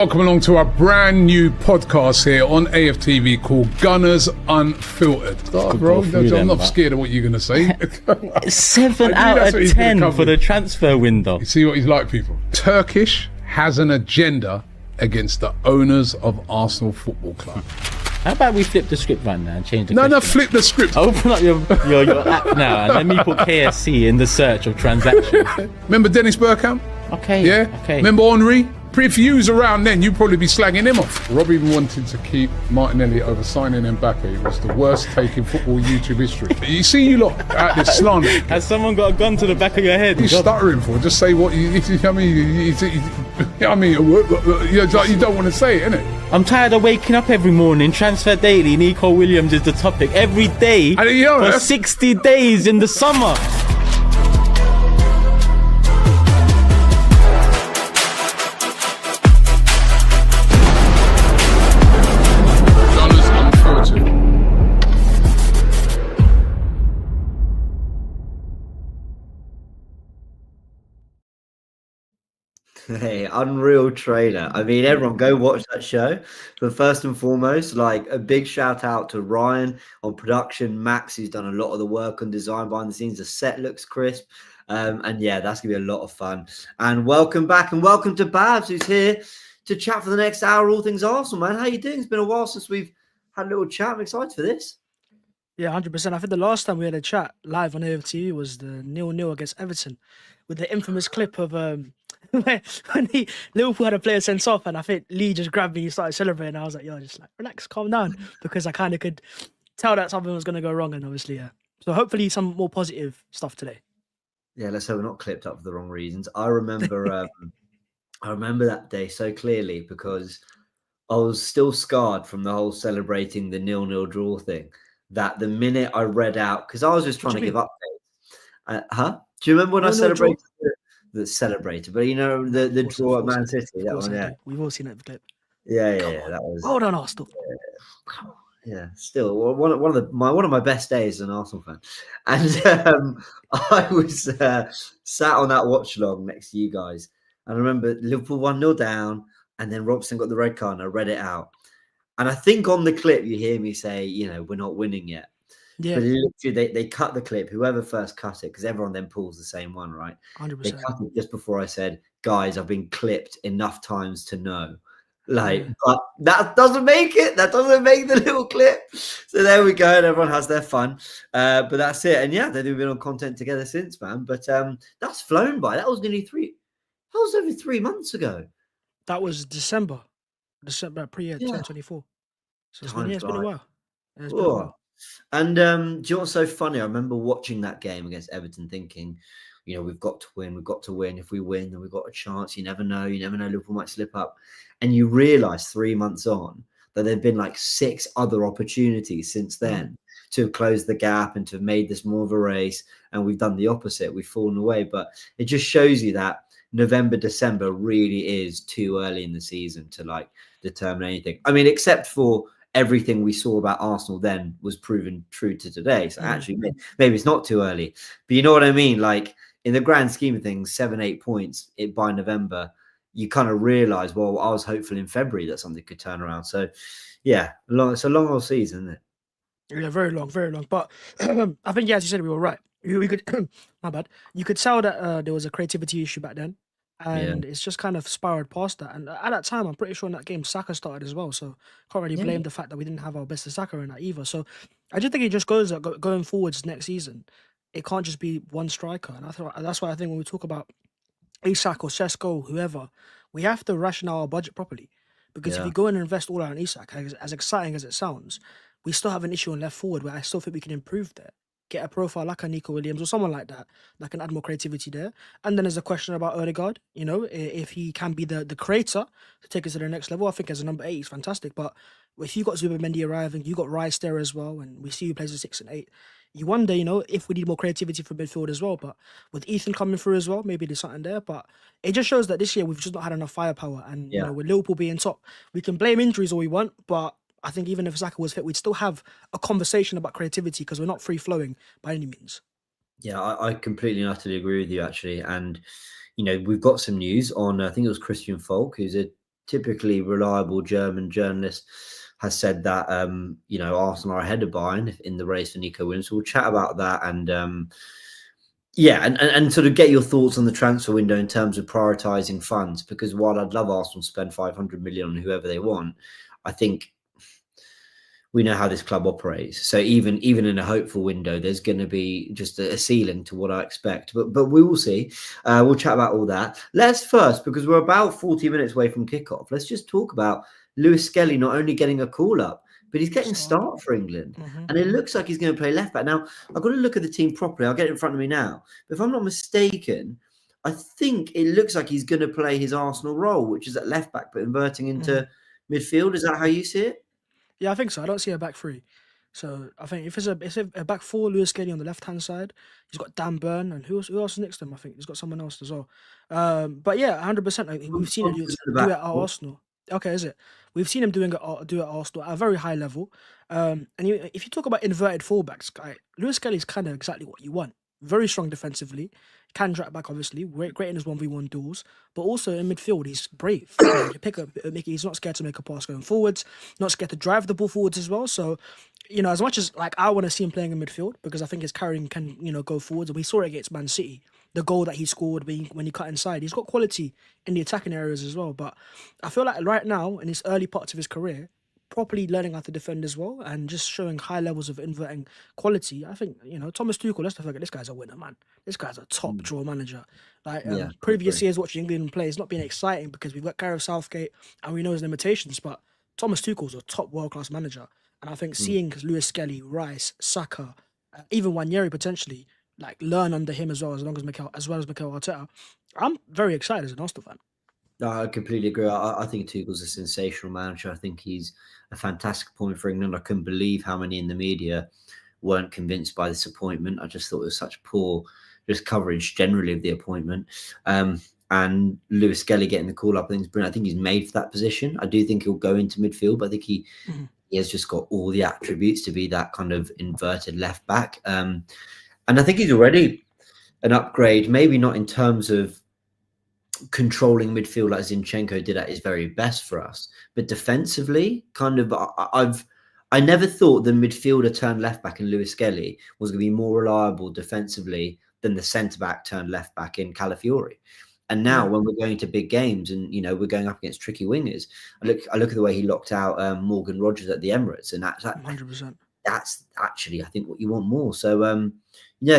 Welcome along to our brand new podcast here on AFTV called Gunners Unfiltered. Bro, I'm not scared of what you're going to say. 7 out of 10 for the transfer window. You see what he's like, people? Turkish has an agenda against the owners of Arsenal Football Club. How about we flip the script right now and change the question? No, flip the script. Open up your app now and let me put KSC in the search of transactions. Remember Dennis Bergkamp? Okay. Yeah? Okay. Remember Henry? If you was around then, you'd probably be slagging him off. Rob even wanted to keep Martinelli over signing Mbappe. It was the worst take in football YouTube history. You see you lot out this slander. Has someone got a gun to the back of your head? What are you stuttering for? Just say what you don't want to say it, innit? I'm tired of waking up every morning. Transfer Daily, Nico Williams is the topic every day for 60 days in the summer. Hey, Unreal Trainer. I mean, everyone go watch that show. But first and foremost, like a big shout out to Ryan on production, Max, who's done a lot of the work on design behind the scenes. The set looks crisp. And yeah, that's going to be a lot of fun. And welcome back and welcome to Bhavs, who's here to chat for the next hour, all things Arsenal, man. How you doing? It's been a while since we've had a little chat. I'm excited for this. Yeah, 100%. I think the last time we had a chat live on AFTV was the 0-0 against Everton with the infamous clip of when Liverpool had a player sent off, and I think Lee just grabbed me and started celebrating. I was like, yo, just like relax, calm down, because I kind of could tell that something was going to go wrong, and obviously, yeah. So hopefully some more positive stuff today. Yeah, let's hope we're not clipped up for the wrong reasons. I remember that day so clearly because I was still scarred from the whole celebrating the 0-0 draw thing. That the minute I read out, because I was just trying to give updates. Do you remember when I celebrated the celebrated? But you know the draw at Man City. That one, yeah. We've all seen that clip. Yeah. That was. Hold on, Arsenal. Yeah, still one of my best days as an Arsenal fan, and I was sat on that watch along next to you guys, and I remember Liverpool 1-0 down, and then Robson got the red card, and I read it out. And I think on the clip, you hear me say, we're not winning yet. Yeah. But literally, they cut the clip, whoever first cut it, because everyone then pulls the same one, right? 100%. They cut it just before I said, guys, I've been clipped enough times to know. But that doesn't make it. That doesn't make the little clip. So there we go. And everyone has their fun. But that's it. And yeah, they've been on content together since, man. But that's flown by. That was over 3 months ago. That was December pre-year 2024. So it's been a while. Yeah, it's been a while. And do you know what's so funny? I remember watching that game against Everton thinking, we've got to win. We've got to win. If we win, then we've got a chance. You never know. Liverpool might slip up. And you realise 3 months on that there have been like 6 other opportunities since then to have closed the gap and to have made this more of a race. And we've done the opposite. We've fallen away. But it just shows you that November, December really is too early in the season to determine anything. I mean, except for everything we saw about Arsenal then was proven true to today. So actually, maybe it's not too early. But you know what I mean? Like in the grand scheme of things, 7-8 points by November, you kind of realize, well, I was hopeful in February that something could turn around. So yeah, it's a long old season, isn't it? Yeah, very long, very long. But I think, as you said, we were right. We could, my bad. You could tell that there was a creativity issue back then. And it's just kind of spiraled past that. And at that time, I'm pretty sure in that game, Saka started as well. So can't really blame the fact that we didn't have our best Saka in that either. So I just think it just goes that going forwards next season, it can't just be one striker. And that's why I think when we talk about Isak or Sesko, whoever, we have to ration our budget properly. Because if you go and invest all out on Isak, as exciting as it sounds, we still have an issue on left forward where I still think we can improve there. Get a profile like a Nico Williams or someone like that can add more creativity there. And then there's a question about Odegaard, if he can be the creator to take us to the next level. I think as a number 8, he's fantastic. But if you got Zubimendi arriving, you got Rice there as well, and we see who plays the 6 and 8, you wonder, if we need more creativity for midfield as well. But with Ethan coming through as well, maybe there's something there. But it just shows that this year we've just not had enough firepower. And with Liverpool being top, we can blame injuries all we want, but I think even if Saka was fit, we'd still have a conversation about creativity because we're not free-flowing by any means. Yeah, I completely and utterly agree with you, actually. And, we've got some news on, I think it was Christian Falk, who's a typically reliable German journalist, has said that Arsenal are ahead of Bayern in the race for Nico Williams. So we'll chat about that and and sort of get your thoughts on the transfer window in terms of prioritising funds. Because while I'd love Arsenal to spend 500 million on whoever they want, I think we know how this club operates. So even in a hopeful window, there's going to be just a ceiling to what I expect. But we will see. We'll chat about all that. Let's first, because we're about 40 minutes away from kickoff, let's just talk about Lewis Skelly not only getting a call up, but he's getting a start for England. And it looks like he's going to play left back. Now, I've got to look at the team properly. I'll get it in front of me now. But if I'm not mistaken, I think it looks like he's going to play his Arsenal role, which is at left back, but inverting into midfield. Is that how you see it? Yeah, I think so. I don't see a back three. So I think if it's a back four, Lewis Skelly on the left hand side, he's got Dan Burn, and who else is next to him? I think he's got someone else as well. But yeah, 100%. We've seen him do it at Arsenal. Okay, is it? We've seen him do it at Arsenal at a very high level. And if you talk about inverted fullbacks, Lewis Skelly is kind of exactly what you want. Very strong defensively, can track back obviously, great in his 1v1 duels, but also in midfield he's brave. He's not scared to make a pass going forwards, not scared to drive the ball forwards as well. So, as much as I want to see him playing in midfield because I think his carrying can go forwards, and we saw it against Man City, the goal that he scored when he cut inside. He's got quality in the attacking areas as well, but I feel like right now in his early parts of his career, properly learning how to defend as well and just showing high levels of inverting quality. I think, Thomas Tuchel, let's not forget, this guy's a winner, man. This guy's a top draw manager. Previous years watching England play, it's not been exciting because we've got Gareth Southgate and we know his limitations, but Thomas Tuchel's a top world-class manager. And I think seeing Lewis Skelly, Rice, Saka, even Nwaneri potentially, learn under him as well as Mikel Arteta, I'm very excited as an Arsenal fan. I completely agree. I think Tuchel's a sensational manager. I think he's a fantastic appointment for England. I couldn't believe how many in the media weren't convinced by this appointment. I just thought it was such poor coverage generally of the appointment. And Lewis Skelly getting the call up, I think is brilliant. I think he's made for that position. I do think he'll go into midfield, but I think he has just got all the attributes to be that kind of inverted left back. And I think he's already an upgrade, maybe not in terms of controlling midfield like Zinchenko did at his very best for us, but defensively, I never thought the midfielder turned left back in Lewis Skelly was going to be more reliable defensively than the centre back turned left back in Calafiori. And now when we're going to big games and we're going up against tricky wingers, I look at the way he locked out Morgan Rogers at the Emirates, and that's 100%. That's actually, I think, what you want more. So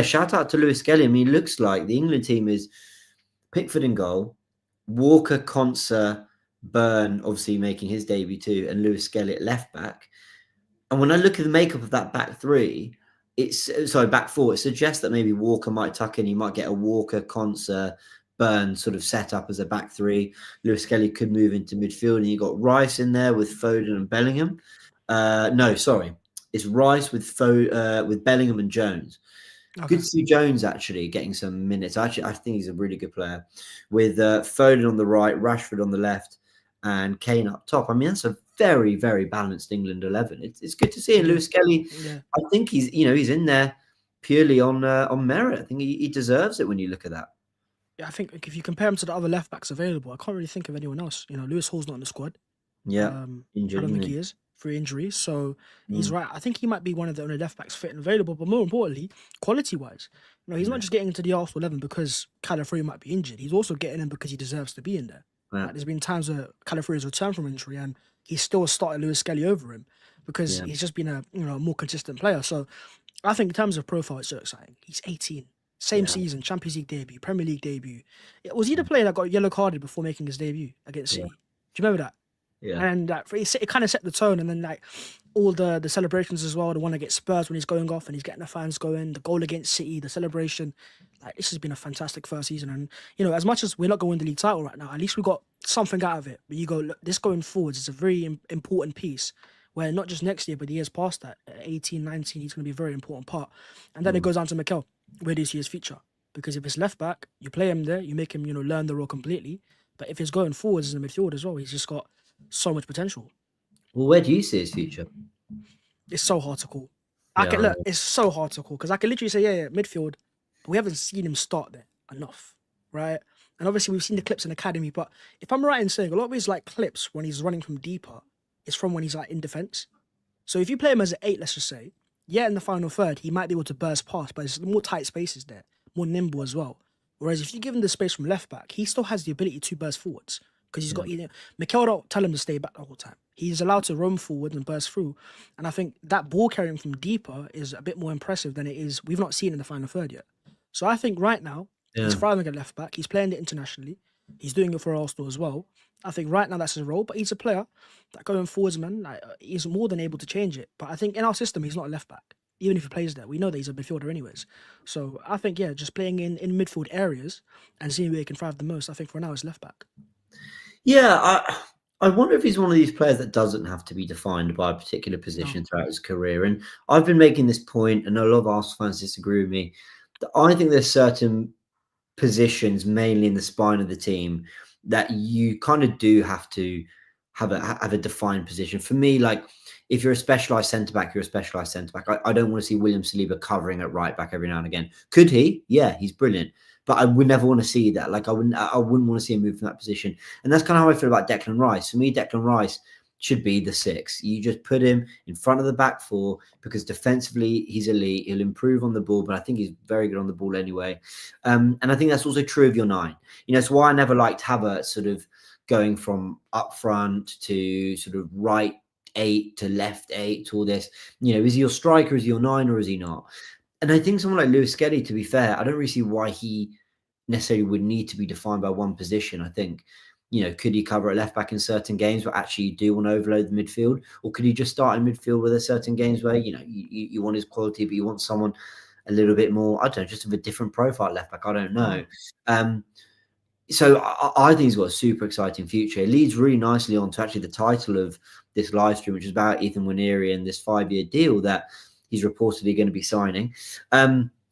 shout out to Lewis Skelly. I mean, it looks like the England team is Pickford in goal, Walker, Konsa, Burn obviously making his debut too, and Lewis Skelly at left back. And when I look at the makeup of that back four, it suggests that maybe Walker might tuck in. You might get a Walker, Konsa, Burn sort of set up as a back three. Lewis Skelly could move into midfield, and you got Rice in there with Foden and Bellingham. It's Rice with Bellingham and Jones. Okay. Good to see Jones actually getting some minutes. Actually, I think he's a really good player. With Foden on the right, Rashford on the left, and Kane up top. I mean, that's a very, very balanced England 11. It's good to see. And Lewis Skelly, I think he's in there purely on merit. I think he deserves it when you look at that. Yeah, I think if you compare him to the other left backs available, I can't really think of anyone else. Lewis Hall's not in the squad. Yeah, injured, I don't think he is. Through injury, so he's right. I think he might be one of the only left backs fit and available, but more importantly, quality wise, he's not just getting into the Arsenal 11 because Calafiori might be injured. He's also getting in because he deserves to be in there. There's been times where Calafiori's returned from injury and he still started Lewis Skelly over him because he's just been a more consistent player. So I think in terms of profile, it's so exciting. He's 18, same season, Champions League debut, Premier League debut. Was he the player that got yellow carded before making his debut against City? Do you remember that? Yeah. And it kind of set the tone, and then all the celebrations as well. The one against Spurs when he's going off and he's getting the fans going. The goal against City, the celebration. This has been a fantastic first season, and as much as we're not going to win the league title right now, at least we got something out of it. But you go, look, this going forwards is a very important piece. Where not just next year, but the years past that, 18, 19, he's going to be a very important part. And then it goes down to Mikel. Where do you see his future? Because if it's left back, you play him there, you make him learn the role completely. But if it's going forwards as a midfield as well, he's just got so much potential. Well, where do you see his future? It's so hard to call. It's so hard to call because I can literally say, midfield, but we haven't seen him start there enough, right? And obviously we've seen the clips in academy, but if I'm right in saying a lot of his like clips when he's running from deeper is from when he's like in defense. So if you play him as an 8, let's just say, yeah, in the final third, he might be able to burst past, but there's more tight spaces there, more nimble as well. Whereas if you give him the space from left back, he still has the ability to burst forwards because he's got, Mikel don't tell him to stay back the whole time. He's allowed to roam forward and burst through. And I think that ball carrying from deeper is a bit more impressive than it is. We've not seen in the final third yet. So I think right now, he's thriving at left back. He's playing it internationally. He's doing it for Arsenal as well. I think right now that's his role, but he's a player that going forwards, man, like, he's more than able to change it. But I think in our system, he's not a left back. Even if he plays there, we know that he's a midfielder anyways. So I think, yeah, just playing in midfield areas and seeing where he can thrive the most, I think for now is left back. Yeah, I wonder if he's one of these players that doesn't have to be defined by a particular position throughout his career. And I've been making this point, and a lot of Arsenal fans disagree with me, that I think there's certain positions, mainly in the spine of the team, that you kind of do have to have a defined position. For me, like, if you're a specialised centre-back, you're a specialised centre-back. I don't want to see William Saliba covering at right back every now and again. Could he? Yeah, he's brilliant. But I would never want to see that. Like, I wouldn't want to see him move from that position. And that's kind of how I feel about Declan Rice. For me, Declan Rice should be the 6. You just put him in front of the back 4 because defensively he's elite. He'll improve on the ball, but I think he's very good on the ball anyway. And I think that's also true of your 9. It's why I never liked Havertz sort of going from up front to sort of right 8 to left 8 to all this. Is he your striker? Is he your 9, or is he not? And I think someone like Lewis Skelly, to be fair, I don't really see why he necessarily would need to be defined by one position. I think, could he cover a left back in certain games where actually you do want to overload the midfield? Or could he just start in midfield with certain games where, you want his quality, but you want someone a little bit more, I don't know, just of a different profile left back? I don't know. So I think he's got a super exciting future. It leads really nicely on to actually the title of this live stream, which is about Ethan Nwaneri and this 5-year deal that he's reportedly going to be signing.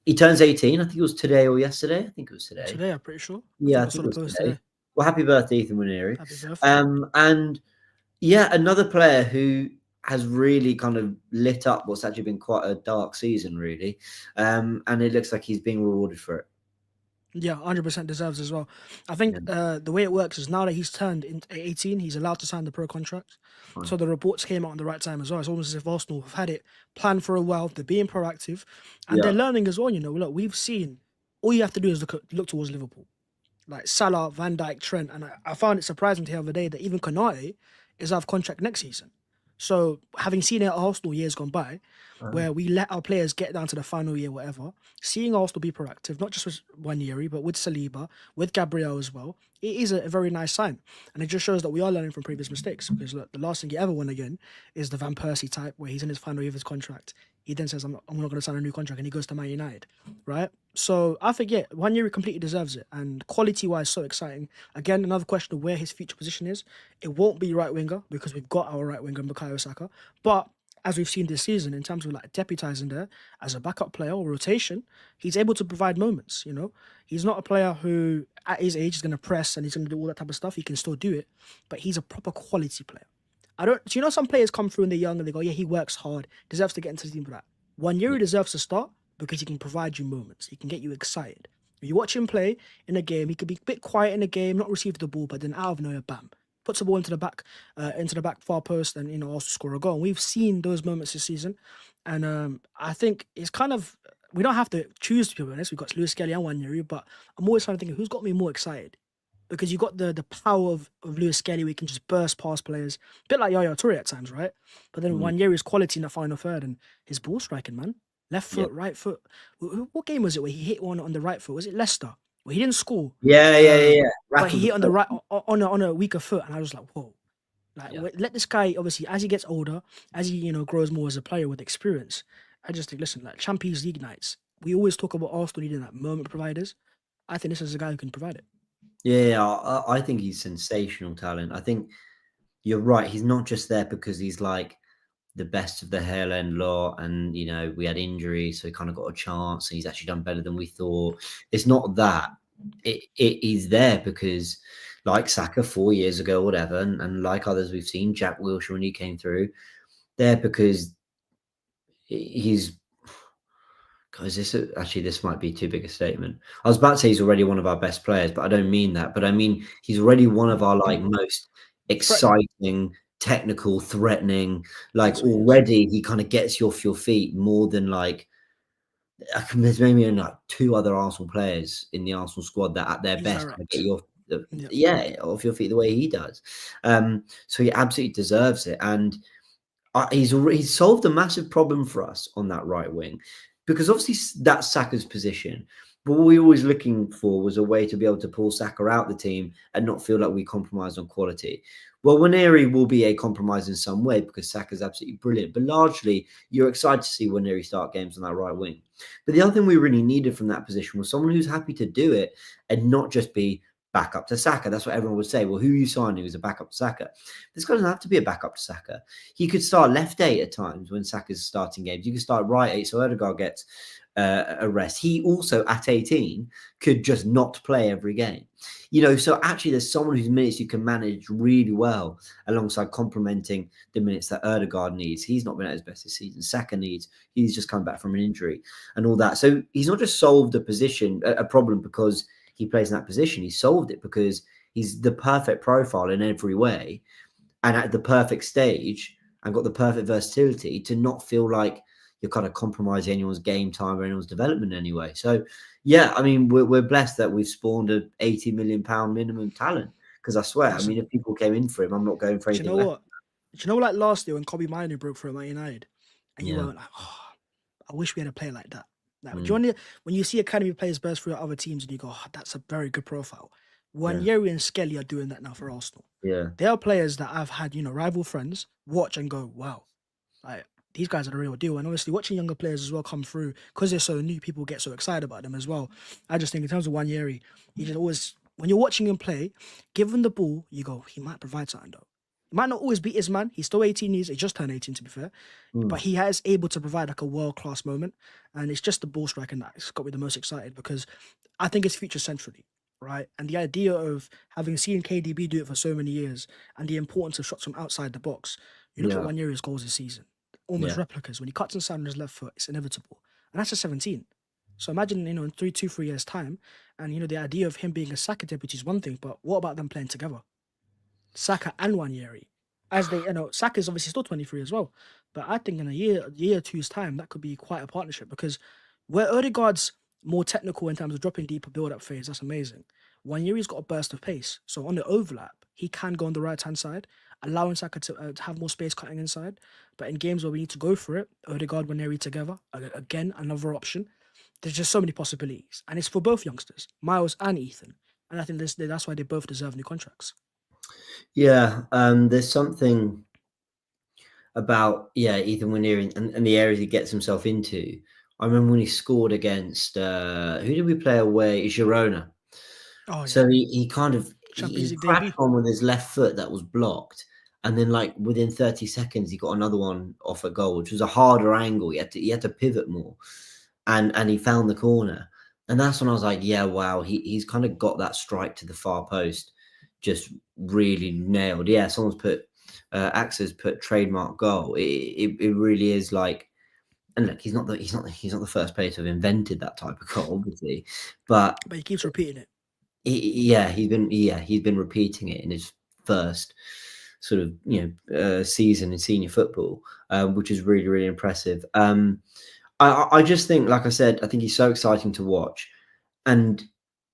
He turns 18. I think it was today or yesterday. I think it was today. Today, I'm pretty sure. Yeah, I think it was today. Well, happy birthday, Ethan Nwaneri. Happy birthday. And yeah, another player who has really kind of lit up what's actually been quite a dark season, really. And it looks like he's being rewarded for it. Yeah, 100% deserves as well. I think the way it works is now that he's turned 18, he's allowed to sign the pro contract. Fine. So the reports came out on the right time as well. It's almost as if Arsenal have had it planned for a while. They're being proactive and they're learning as well. Look, we've seen, all you have to do is look towards Liverpool. Like Salah, Van Dijk, Trent. And I found it surprising to hear the other day that even Konate is out of contract next season. So having seen it at Arsenal years gone by, where we let our players get down to the final year, whatever, seeing Arsenal be proactive, not just with Nwaneri, but with Saliba, with Gabriel as well, it is a very nice sign. And it just shows that we are learning from previous mistakes. Because look, the last thing he ever won again is the Van Persie type, where he's in his final year of his contract. He then says, I'm not going to sign a new contract, and he goes to Man United, right? So I think, yeah, Nwaneri completely deserves it. And quality-wise, so exciting. Again, another question of where his future position is. It won't be right winger because we've got our right winger, Bukayo Saka. But as we've seen this season, in terms of like deputizing there as a backup player or rotation, he's able to provide moments, He's not a player who, at his age, is going to press and he's going to do all that type of stuff. He can still do it, but he's a proper quality player. Do some players come through and they're young and they go, yeah, he works hard, deserves to get into the team for that. Nwaneri deserves to start because he can provide you moments. He can get you excited. When you watch him play in a game, he could be a bit quiet in a game, not receive the ball, but then out of nowhere, bam, puts the ball into the back far post and, also score a goal. And we've seen those moments this season. And I think it's kind of, we don't have to choose, to be honest. We've got Lewis Skelly and Nwaneri, but I'm always trying to think of who's got me more excited. Because you've got the power of Lewis Skelly, where he can just burst past players. A bit like Yaya Toure at times, right? But then Nwaneri's quality in the final third and his ball striking, man. Left foot, right foot. What game was it where he hit one on the right foot? Was it Leicester? Where he didn't score. Yeah. But he hit on the right, on a weaker foot. And I was like, whoa. Let this guy, obviously, as he gets older, as he, grows more as a player with experience, I just think, listen, like Champions League nights, we always talk about Arsenal needing that moment providers. I think this is a guy who can provide it. Yeah, I think he's sensational talent. I think you're right. He's not just there because he's like the best of the hell end lot and, we had injuries, so he kind of got a chance and he's actually done better than we thought. It's not that. He's there because, like Saka 4 years ago or whatever, and like others we've seen, Jack Wilshere when he came through, there because he's Actually, this might be too big a statement. I was about to say he's already one of our best players, but I don't mean that. But I mean he's already one of our like most exciting, technical, threatening. Like already, he kind of gets you off your feet more than like. There's maybe only like 2 other Arsenal players in the Arsenal squad that at their best kind of get you off off your feet the way he does. So he absolutely deserves it, and he's solved a massive problem for us on that right wing, because obviously that's Saka's position. But what we were always looking for was a way to be able to pull Saka out the team and not feel like we compromise on quality. Well, Nwaneri will be a compromise in some way because Saka's absolutely brilliant. But largely, you're excited to see Nwaneri start games on that right wing. But the other thing we really needed from that position was someone who's happy to do it and not just be backup to Saka. That's what everyone would say. Well, who are you signing as a backup to Saka? This guy doesn't have to be a backup to Saka. He could start left 8 at times when Saka's starting games. You could start right 8 so Odegaard gets a rest. He also, at 18, could just not play every game. So actually there's someone whose minutes you can manage really well alongside complementing the minutes that Odegaard needs. He's not been at his best this season. Saka needs. He's just come back from an injury and all that. So he's not just solved a problem because he plays in that position. He solved it because he's the perfect profile in every way and at the perfect stage and got the perfect versatility to not feel like you're kind of compromising anyone's game time or anyone's development anyway. So, yeah, I mean, we're blessed that we've spawned an £80 million minimum talent, because I swear, I mean, if people came in for him, I'm not going for anything. Do you know what? Do you know, like last year when Kobe Manu broke for Man United, and you were like, I wish we had a player like that. Like, do you want to, when you see academy players burst through other teams and you go, that's a very good profile. Nwaneri and Skelly are doing that now for Arsenal. Yeah. They are players that I've had, rival friends watch and go, wow, like, these guys are the real deal. And obviously watching younger players as well come through, because they're so new, people get so excited about them as well. I just think in terms of Nwaneri, he just always, when you're watching him play, give him the ball, you go, he might provide something though. He might not always beat his man. He's still 18 years. He just turned 18 to be fair. But he is able to provide like a world-class moment. And it's just the ball striking that's got me the most excited, because I think it's future centrally, right? And the idea of having seen KDB do it for so many years and the importance of shots from outside the box. You look at Nwaneri's goals this season. Almost replicas. When he cuts inside on his left foot, it's inevitable. And that's just 17. So imagine, in 3 years' time, and, the idea of him being a Saka deputy is one thing, but what about them playing together? Saka and Nwaneri. As they, Saka's obviously still 23 as well. But I think in a year or two's time, that could be quite a partnership, because where Odegaard's more technical in terms of dropping deeper build-up phase, that's amazing. Nwaneri's got a burst of pace. So on the overlap, he can go on the right-hand side, allowing Saka to have more space cutting inside. But in games where we need to go for it, Odegaard, Nwaneri together, again, another option. There's just so many possibilities. And it's for both youngsters, Miles and Ethan. And I think that's why they both deserve new contracts. Yeah, there's something about, Ethan Nwaneri and the areas he gets himself into. I remember when he scored against, who did we play away? Girona. Oh, yeah. So he kind of, he cracked on with his left foot that was blocked. And then, like, within 30 seconds, he got another one off a goal, which was a harder angle. He had to pivot more. And he found the corner. And that's when I was like, yeah, wow, he's kind of got that strike to the far post just really nailed. Yeah, someone's put, Axe's put trademark goal. It really is like, and look, he's not the first player to have invented that type of goal, obviously. But he keeps repeating it. He's been repeating it in his first sort of season in senior football, which is really, really impressive. I just think, like I said, I think he's so exciting to watch, and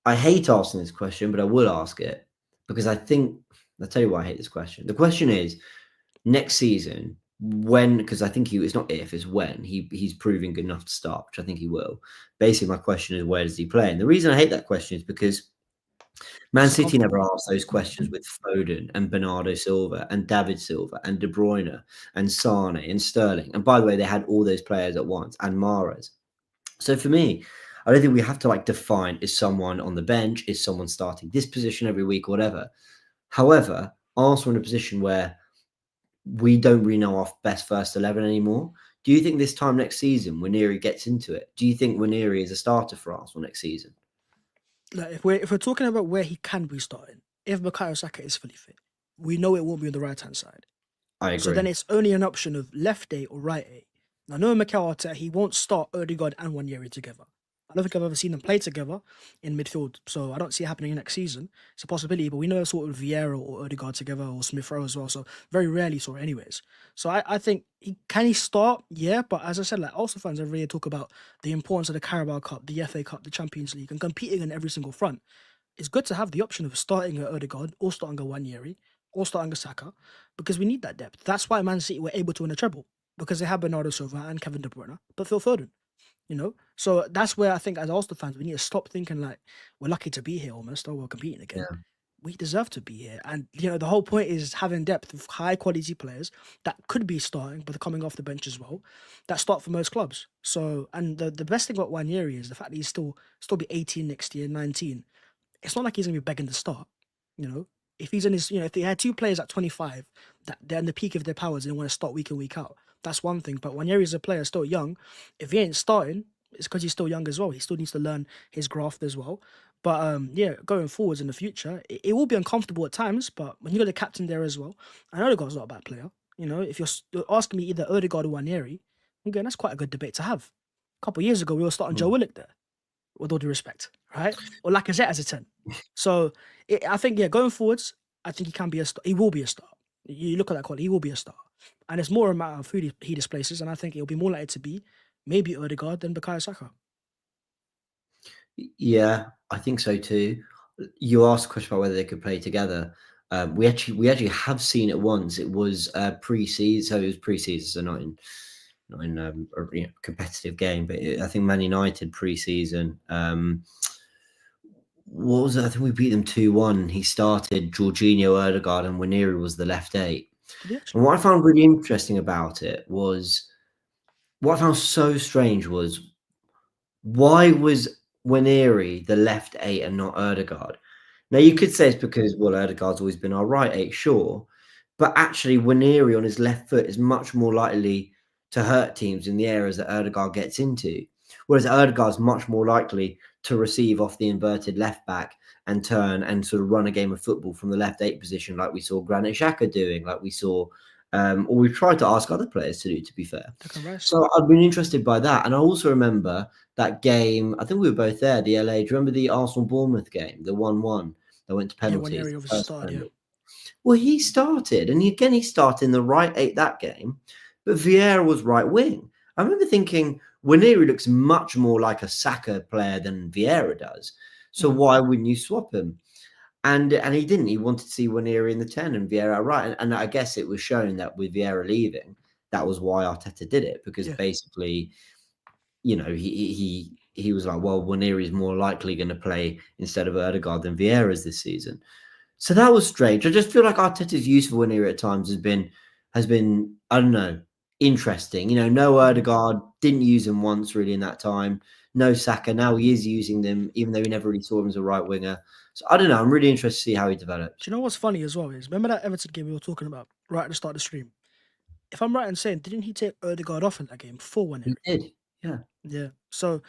I hate asking this question, but I will ask it because I'll tell you why I hate this question. The question is, next season, when, because I think it's not if, it's when he's proving good enough to start, which I think he will. Basically, my question is, where does he play? And the reason I hate that question is because Man City never asked those questions with Foden and Bernardo Silva and David Silva and De Bruyne and Sane and Sterling. And by the way, they had all those players at once and Mahrez. So for me, I don't think we have to define, is someone on the bench, is someone starting this position every week or whatever. However, Arsenal in a position where we don't really know our best first 11 anymore. Do you think this time next season, Nwaneri gets into it? Do you think Nwaneri is a starter for Arsenal next season? Like if we're talking about where he can be starting, if Bukayo Saka is fully fit, we know it won't be on the right-hand side. I agree. So then it's only an option of left 8 or right 8. Now, knowing Mikel Arteta, he won't start Odegaard and Nwaneri together. I don't think I've ever seen them play together in midfield, so I don't see it happening next season. It's a possibility, but we never saw it with Vieira or Odegaard together or Smith Rowe as well, so very rarely saw it anyways. So I think, can he start? Yeah, but as I said, like Arsenal fans every year talk about the importance of the Carabao Cup, the FA Cup, the Champions League, and competing in every single front. It's good to have the option of starting at Odegaard or starting at Nwaneri or starting at Saka because we need that depth. That's why Man City were able to win a treble because they have Bernardo Silva and Kevin De Bruyne, but Phil Foden. So that's where I think as Arsenal fans we need to stop thinking like we're lucky to be here almost, or we're competing again. Yeah. We deserve to be here, and the whole point is having depth of high quality players that could be starting but they're coming off the bench as well, that start for most clubs. So, and the best thing about Nwaneri is the fact that he's still be 18 next year, 19. It's not like he's gonna be begging to start. If he's in his, if they had two players at 25 that they're in the peak of their powers and they want to start week in, week out, that's one thing. But Nwaneri is a player still young. If he ain't starting, it's because he's still young as well. He still needs to learn his graft as well. But going forwards in the future, it will be uncomfortable at times. But when you got the captain there as well, and Odegaard's not a bad player. If you're asking me either Odegaard or Nwaneri, again, that's quite a good debate to have. A couple of years ago, we were starting Joe Willock there, with all due respect, right? Or Lacazette as a 10. So I think, going forwards, I think he can be a star. He will be a star. You look at that quality, he will be a star. And it's more a matter of who he displaces, and I think it'll be more likely to be maybe Odegaard than Bukayo Saka. Yeah, I think so too. You asked a question about whether they could play together. We actually have seen it once. It was pre-season, so it was pre-season, so not in a competitive game. But I think Man United pre-season. What was it? I think we beat them 2-1. He started Jorginho, Odegaard, and Nwaneri was the left 8. And what I found really interesting about it was, what I found so strange was, why was Nwaneri the left 8 and not Odegaard? Now, you could say it's because, Odegaard's always been our right 8, sure. But actually, Nwaneri on his left foot is much more likely to hurt teams in the areas that Odegaard gets into. Whereas Odegaard's much more likely to receive off the inverted left back and turn and sort of run a game of football from the left 8 position, like we saw Granit Xhaka doing, like we saw, or we've tried to ask other players to do, to be fair. So I've been interested by that. And I also remember that game, I think we were both there, the LA. Do you remember the Arsenal-Bournemouth game, the 1-1 that went to penalties? Well, he started, and he started in the right 8 that game, but Vieira was right wing. I remember thinking, Nwaneri looks much more like a Saka player than Vieira does. So why wouldn't you swap him? And he didn't. He wanted to see Nwaneri in the 10 and Vieira right. And I guess it was shown that with Vieira leaving, that was why Arteta did it. Because basically, he was like, well, Nwaneri is more likely going to play instead of Odegaard than Vieira's this season. So that was strange. I just feel like Arteta's use for Nwaneri at times has been, I don't know, interesting. No Odegaard, didn't use him once really in that time. No Saka, now he is using them, even though we never really saw him as a right winger. So I don't know. I'm really interested to see how he develops. Do you know what's funny as well is, remember that Everton game we were talking about right at the start of the stream? If I'm right in saying, didn't he take Odegaard off in that game for Nwaneri? He did, yeah. Yeah. So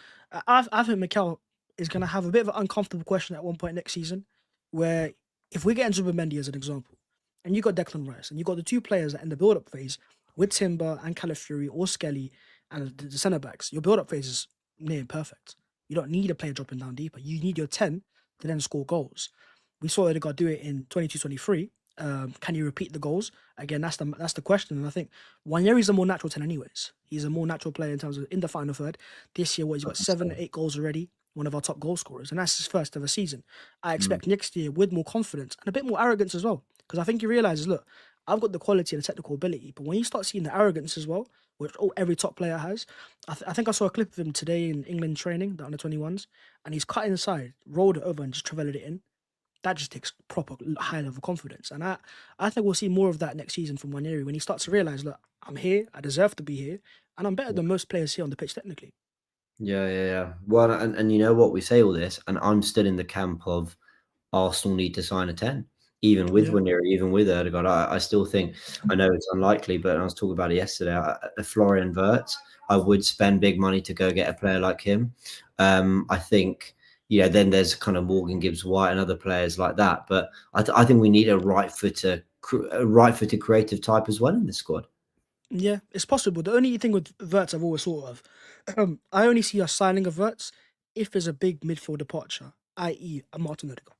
I think Mikel is going to have a bit of an uncomfortable question at one point next season, where if we get into Zubimendi as an example, and you got Declan Rice, and you got the two players that in the build-up phase with Timber and Calafiori or Skelly and the centre-backs, your build-up phase is near perfect. You don't need a player dropping down deeper. You need your 10 to then score goals. We saw Odegaard do it in 22-23. Can you repeat the goals? Again, that's the question. And I think Nwaneri's a more natural 10 anyways. He's a more natural player in terms of in the final third. This year, he's got 7-8 goals already, one of our top goal scorers, and that's his first ever season. I expect next year with more confidence and a bit more arrogance as well, because I think he realizes, look, I've got the quality and the technical ability, but when you start seeing the arrogance as well, which every top player has, I think I saw a clip of him today in England training, the under-21s, and he's cut inside, rolled it over and just travelled it in. That just takes proper high-level confidence. And I think we'll see more of that next season from Nwaneri when he starts to realise, look, I'm here, I deserve to be here, and I'm better than most players here on the pitch technically. Yeah. Well, and you know what? We say all this, and I'm still in the camp of Arsenal need to sign a 10. Even with Nwaneri, even with Odegaard, I still think, I know it's unlikely, but I was talking about it yesterday. Florian Wirtz, I would spend big money to go get a player like him. I think, then there's kind of Morgan Gibbs-White and other players like that. But I think we need a right-footed creative type as well in this squad. Yeah, it's possible. The only thing with Verts I've always thought of, I only see us signing of Verts if there's a big midfield departure, i.e. a Martin Odegaard.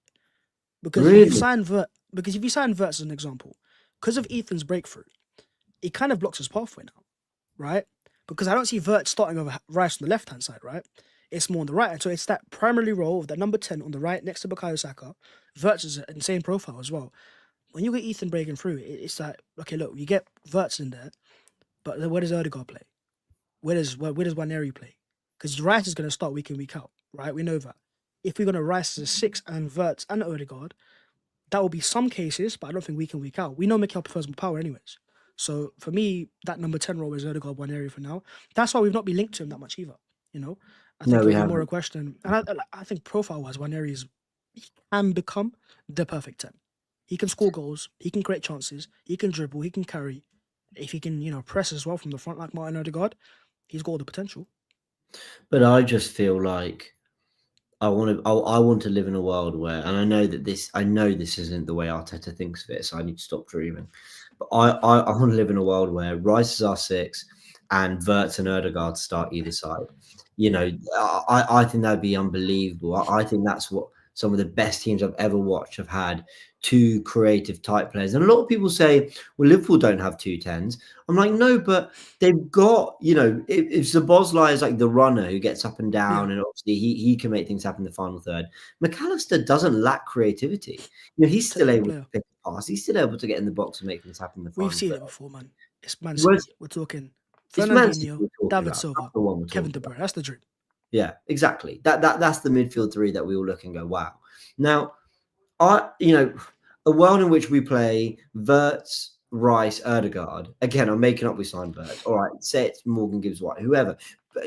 Because if you Really? sign Verts as an example, because of Ethan's breakthrough, it kind of blocks his pathway now, right? Because I don't see Verts starting over Rice on the left hand side, right? It's more on the right hand. So it's that primary role of that number 10 on the right next to Bukayo Saka. Verts is an insane profile as well. When you get Ethan breaking through, it's like, okay, look, you get Verts in there, but then where does Odegaard play? Where does Nwaneri play? Because Rice is going to start week in, week out, right? We know that. If we're going to Rice as a 6 and Verts and Odegaard, that will be some cases, but I don't think week in, week out. We know Mikel prefers more power anyways. So for me, that number 10 role is Odegaard Nwaneri for now. That's why we've not been linked to him that much either, you know? I think No, we it'll be more a haven't. question. And I think profile-wise, Nwaneri he can become the perfect 10. He can score goals, he can create chances, he can dribble, he can carry. If he can, press as well from the front like Martin Odegaard, he's got all the potential. But I just feel like I want to live in a world where, and I know this isn't the way Arteta thinks of it, so I need to stop dreaming. But I want to live in a world where Rice is our 6 and Verts and Odegaard start either side. I think that'd be unbelievable. I think that's what some of the best teams I've ever watched have had, two creative type players. And a lot of people say, well, Liverpool don't have 2 10s. I'm like, no, but they've got, if Szoboszlai is like the runner who gets up and down, and obviously he can make things happen in the final third. McAllister doesn't lack creativity. He's still able to pick a pass. He's still able to get in the box and make things happen in the final We've seen third. it before, man. It's Man City. We're talking Fernandinho, David Silva, Kevin De Bruyne. That's the dream. Yeah, exactly. That's the midfield three that we all look and go, wow. Now, a world in which we play Verts, Rice, Odegaard. Again, I'm making up we signed Verts. All right, say it's Morgan Gibbs White, whoever.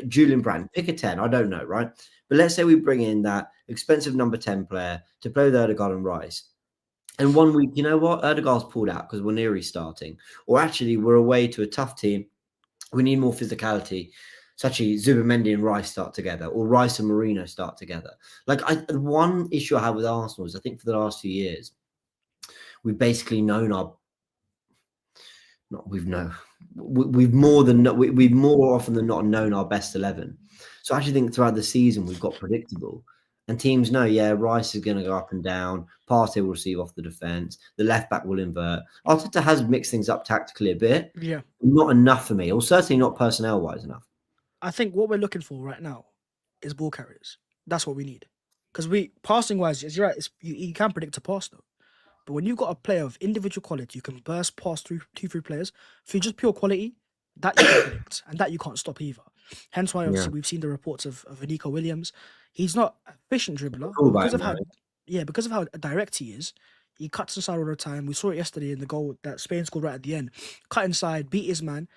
Julian Brand, pick a 10. I don't know, right? But let's say we bring in that expensive number 10 player to play with Odegaard and Rice. And 1 week, you know what? Odegaard's pulled out because Nwaneri's starting. Or actually, we're away to a tough team. We need more physicality. So actually, Zubimendi and Rice start together, or Rice and Marino start together. One issue I have with Arsenal is I think for the last few years, we've basically known we've more often than not known our best 11. So I actually think throughout the season we've got predictable, and teams know, Rice is going to go up and down. Partey will receive off the defense. The left back will invert. Arteta has mixed things up tactically a bit. Yeah, not enough for me, or certainly not personnel wise enough. I think what we're looking for right now is ball carriers. That's what we need. Because passing wise, you're right, you can predict a pass though. But when you've got a player of individual quality, you can burst past through 2-3 players. For just pure quality, that you can predict, and that you can't stop either. Hence why obviously we've seen the reports of Nico Williams. He's not an efficient dribbler, because of how direct he is. He cuts inside all the time. We saw it yesterday in the goal that Spain scored right at the end. Cut inside, beat his man,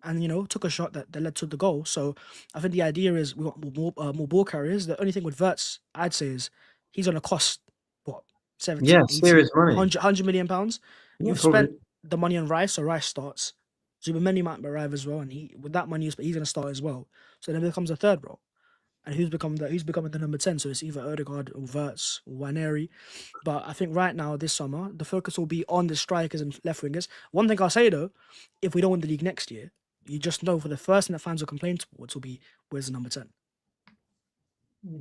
and took a shot that led to the goal. So I think the idea is we want more ball carriers. The only thing with Verts, I'd say, is he's going to cost what 70, 80, serious money, 100 million pounds. Yeah, You've spent the money on Rice, so Rice starts. Zubimendi might arrive as well, and with that money, he's going to start as well. So then it becomes a third role. And who's becoming the number 10? So it's either Odegaard or Verts or Nwaneri. But I think right now, this summer, the focus will be on the strikers and left wingers. One thing I'll say though, if we don't win the league next year, you just know for the first thing that fans will complain towards will be, where's the number 10?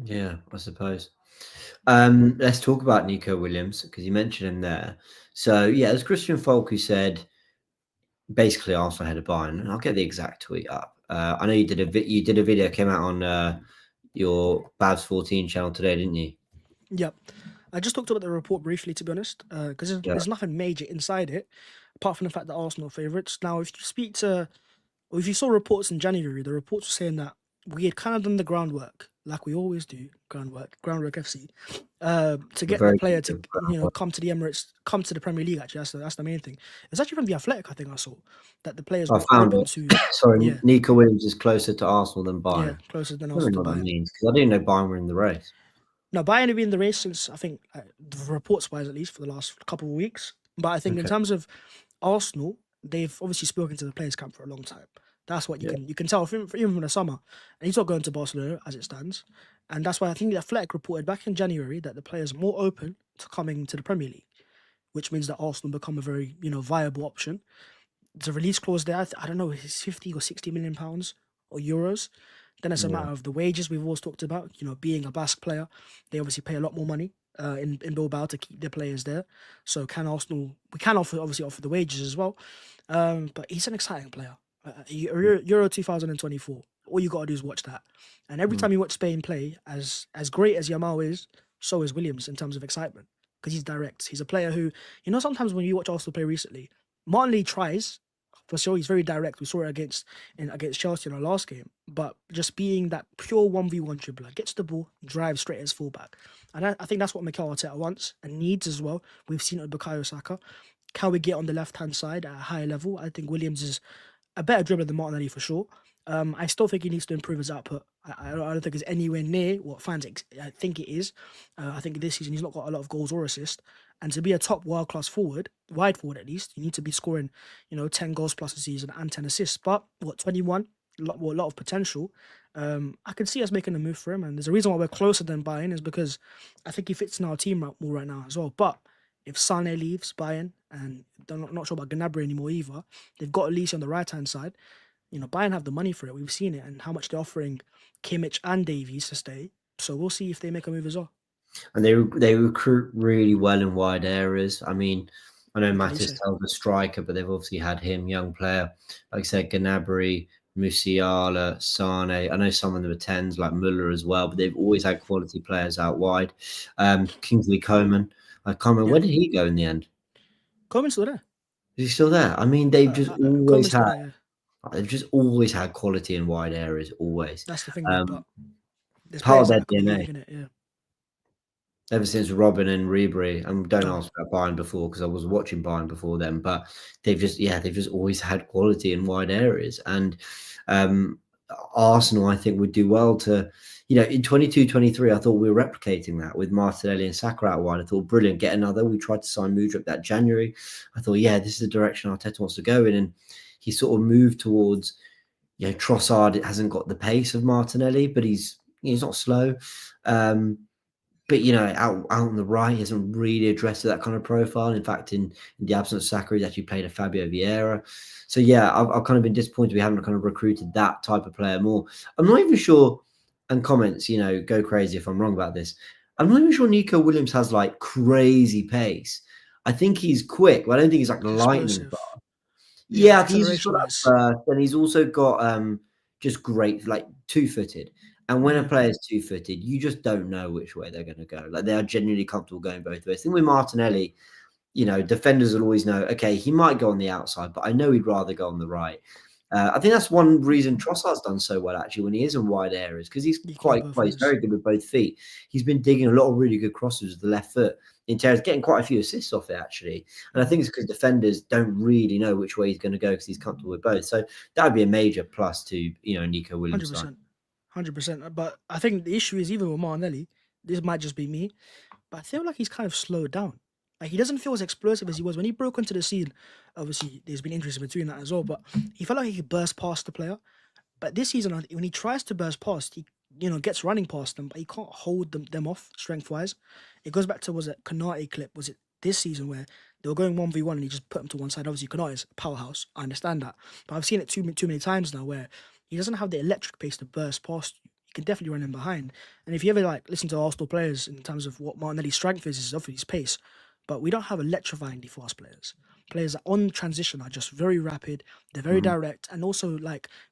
Yeah, I suppose. Let's talk about Nico Williams, because you mentioned him there. So yeah, there's Christian Falk who said basically Arsenal had a Bayern, and I'll get the exact tweet up. I know you did a video, came out on your Bhavs 14 channel today, didn't you? Yep. I just talked about the report briefly, to be honest, because there's nothing major inside it, apart from the fact that Arsenal are favourites. Now, if you saw reports in January, the reports were saying that we had kind of done the groundwork, like we always do, groundwork FC, to get the player to come to the Emirates, come to the Premier League. Actually, that's the main thing. It's actually from the Athletic, I think I saw that the players were open to. Sorry, Nico Williams is closer to Arsenal than Bayern. Yeah, closer than Arsenal. I don't know what that means, because I didn't know Bayern were in the race. No, Bayern have been in the race since, I think, reports wise at least, for the last couple of weeks. But I think in terms of Arsenal, they've obviously spoken to the players' camp for a long time. That's what you can tell even from the summer. And he's not going to Barcelona as it stands. And that's why I think the Athletic reported back in January that the players are more open to coming to the Premier League, which means that Arsenal become a very, viable option. there's a release clause there. I don't know, it's 50 or 60 million pounds or euros. Then it's a matter of the wages we've always talked about. Being a Basque player, they obviously pay a lot more money in Bilbao to keep their players there. So can Arsenal? We can obviously offer the wages as well. But he's an exciting player. Euro 2024. All you got to do is watch that. And every time you watch Spain play, as great as Yamal is, so is Williams in terms of excitement, because he's direct. He's a player who, sometimes when you watch Arsenal play recently, Martinelli tries. For sure, he's very direct. We saw it against Chelsea in our last game. But just being that pure 1v1 dribbler, gets the ball, drives straight as fullback. And I think that's what Mikel Arteta wants and needs as well. We've seen it with Bukayo Saka. Can we get on the left-hand side at a higher level? I think Williams is a better dribbler than Martinelli for sure. I still think he needs to improve his output. I don't think it's anywhere near what fans think it is. I think this season he's not got a lot of goals or assists. And to be a top world-class forward, wide forward at least, you need to be scoring, 10 goals plus a season and 10 assists. But 21, a lot of potential. I can see us making a move for him. And there's a reason why we're closer than Bayern is because I think he fits in our team more right now as well. But if Sané leaves Bayern, and I'm not sure about Gnabry anymore either, they've got Elise on the right-hand side. Bayern have the money for it. We've seen it and how much they're offering Kimmich and Davies to stay. So we'll see if they make a move as well. And they recruit really well in wide areas. I mean, I know Mattis tells a striker, but they've obviously had him, young player. Like I said, Gnabry, Musiala, Sane. I know some of them are 10s, like Müller as well, but they've always had quality players out wide. Kingsley Coman. I can't remember, where did he go in the end? Coman's still there. Is he still there? I mean, they've just always had... There, yeah. They've just always had quality in wide areas, always. That's the thing. But part of their DNA. Yeah. Ever since Robin and Ribery, and don't ask about Bayern before because I was watching Bayern before them, but they've just always had quality in wide areas. And Arsenal, I think, would do well to, in 22-23, I thought we were replicating that with Martinelli and Saka out wide. I thought, brilliant, get another. We tried to sign Mudryk that January. I thought, this is the direction Arteta wants to go in. And he sort of moved towards, Trossard. It hasn't got the pace of Martinelli, but he's not slow. But out on the right, he hasn't really addressed that kind of profile. In fact, in the absence of Saka, he's actually played a Fabio Vieira. So I've kind of been disappointed we haven't kind of recruited that type of player more. I'm not even sure. And comments, go crazy if I'm wrong about this. I'm not even sure Nico Williams has like crazy pace. I think he's quick, but I don't think he's like lightning fast. Yeah, I think he's got that burst, and he's also got just great, like two-footed. And when a player is two-footed, you just don't know which way they're going to go. Like, they are genuinely comfortable going both ways. I think with Martinelli, defenders will always know, okay, he might go on the outside, but I know he'd rather go on the right. I think that's one reason Trossard's done so well, actually, when he is in wide areas, because he's very good with both feet. He's been digging a lot of really good crosses with the left foot. In terms of getting quite a few assists off it, actually. And I think it's because defenders don't really know which way he's going to go because he's comfortable with both. So that would be a major plus to, Nico Williams. 100%. But I think the issue is, even with Martinelli, this might just be me, but I feel like he's kind of slowed down. Like, he doesn't feel as explosive as he was when he broke into the scene. Obviously, there's been injuries in between that as well, but he felt like he could burst past the player. But this season, when he tries to burst past, he gets running past them, but he can't hold them off strength-wise. It goes back to, was it Konate clip? Was it this season where they were going 1v1 and he just put them to one side? Obviously, Konate is a powerhouse. I understand that. But I've seen it too many times now where he doesn't have the electric pace to burst past you. He can definitely run in behind. And if you ever listen to Arsenal players in terms of what Martinelli's strength is obviously his pace. But we don't have electrifyingly fast players. Players that on transition are just very rapid, they're very direct, and also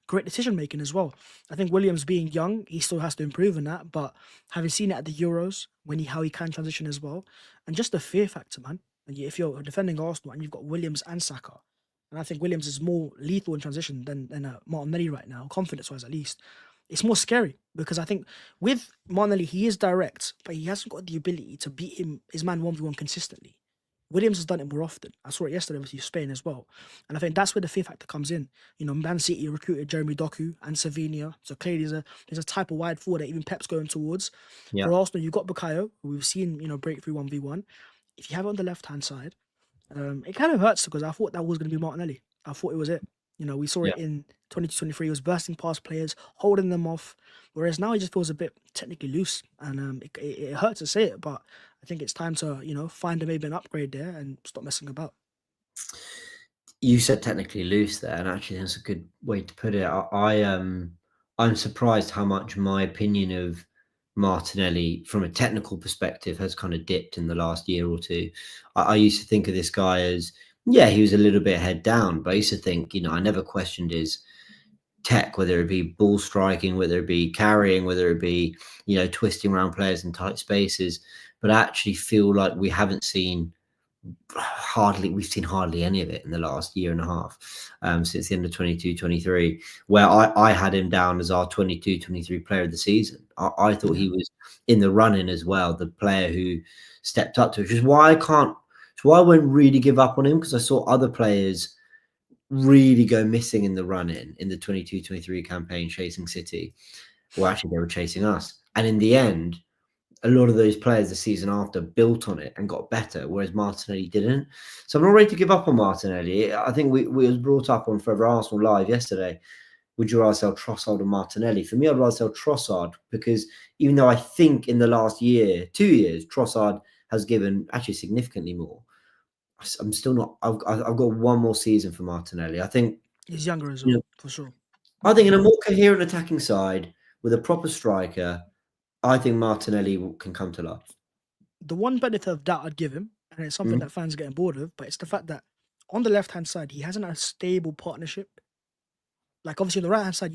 great decision making as well. I think Williams, being young, he still has to improve in that, but having seen it at the Euros, how he can transition as well, and just the fear factor, man. If you're defending Arsenal and you've got Williams and Saka, and I think Williams is more lethal in transition than Martinelli right now, confidence-wise at least, it's more scary because I think with Martinelli, he is direct, but he hasn't got the ability to beat his man 1v1 consistently. Williams has done it more often. I saw it yesterday with Spain as well. And I think that's where the fear factor comes in. Man City recruited Jeremy Doku and Savinha. So clearly there's a type of wide forward that even Pep's going towards. Yeah. For Arsenal, you've got Bukayo, who we've seen, break through 1v1. If you have it on the left-hand side, it kind of hurts because I thought that was going to be Martinelli. I thought it was it. We saw it in 2023. He was bursting past players, holding them off. Whereas now he just feels a bit technically loose. And it hurts to say it, but I think it's time to, find maybe an upgrade there and stop messing about. You said technically loose there, and actually that's a good way to put it. I'm surprised how much my opinion of Martinelli from a technical perspective has kind of dipped in the last year or two. I used to think of this guy as, yeah, he was a little bit head down, but I used to think, I never questioned his tech, whether it be ball striking, whether it be carrying, whether it be, twisting around players in tight spaces. But I actually feel like we've seen hardly any of it in the last year and a half, since the end of 22-23, where I had him down as our 22-23 player of the season. I thought he was in the running as well, the player who stepped up to it, which is why I wouldn't really give up on him, because I saw other players really go missing in the run-in in the 22-23 campaign chasing City. Well, actually, they were chasing us. And in the end, a lot of those players the season after built on it and got better, whereas Martinelli didn't. So I'm not ready to give up on Martinelli. I think we was brought up on Forever Arsenal Live yesterday. Would you rather sell Trossard or Martinelli? For me, I'd rather sell Trossard, because even though I think in the last 2 years, Trossard has given actually significantly more, I'm still not. I've got one more season for Martinelli. I think he's younger as well, for sure. I think in a more coherent attacking side with a proper striker, I think Martinelli can come to life. The one benefit of that I'd give him, and it's something that fans are getting bored of, but it's the fact that on the left-hand side, he hasn't a stable partnership. Like, obviously, on the right-hand side,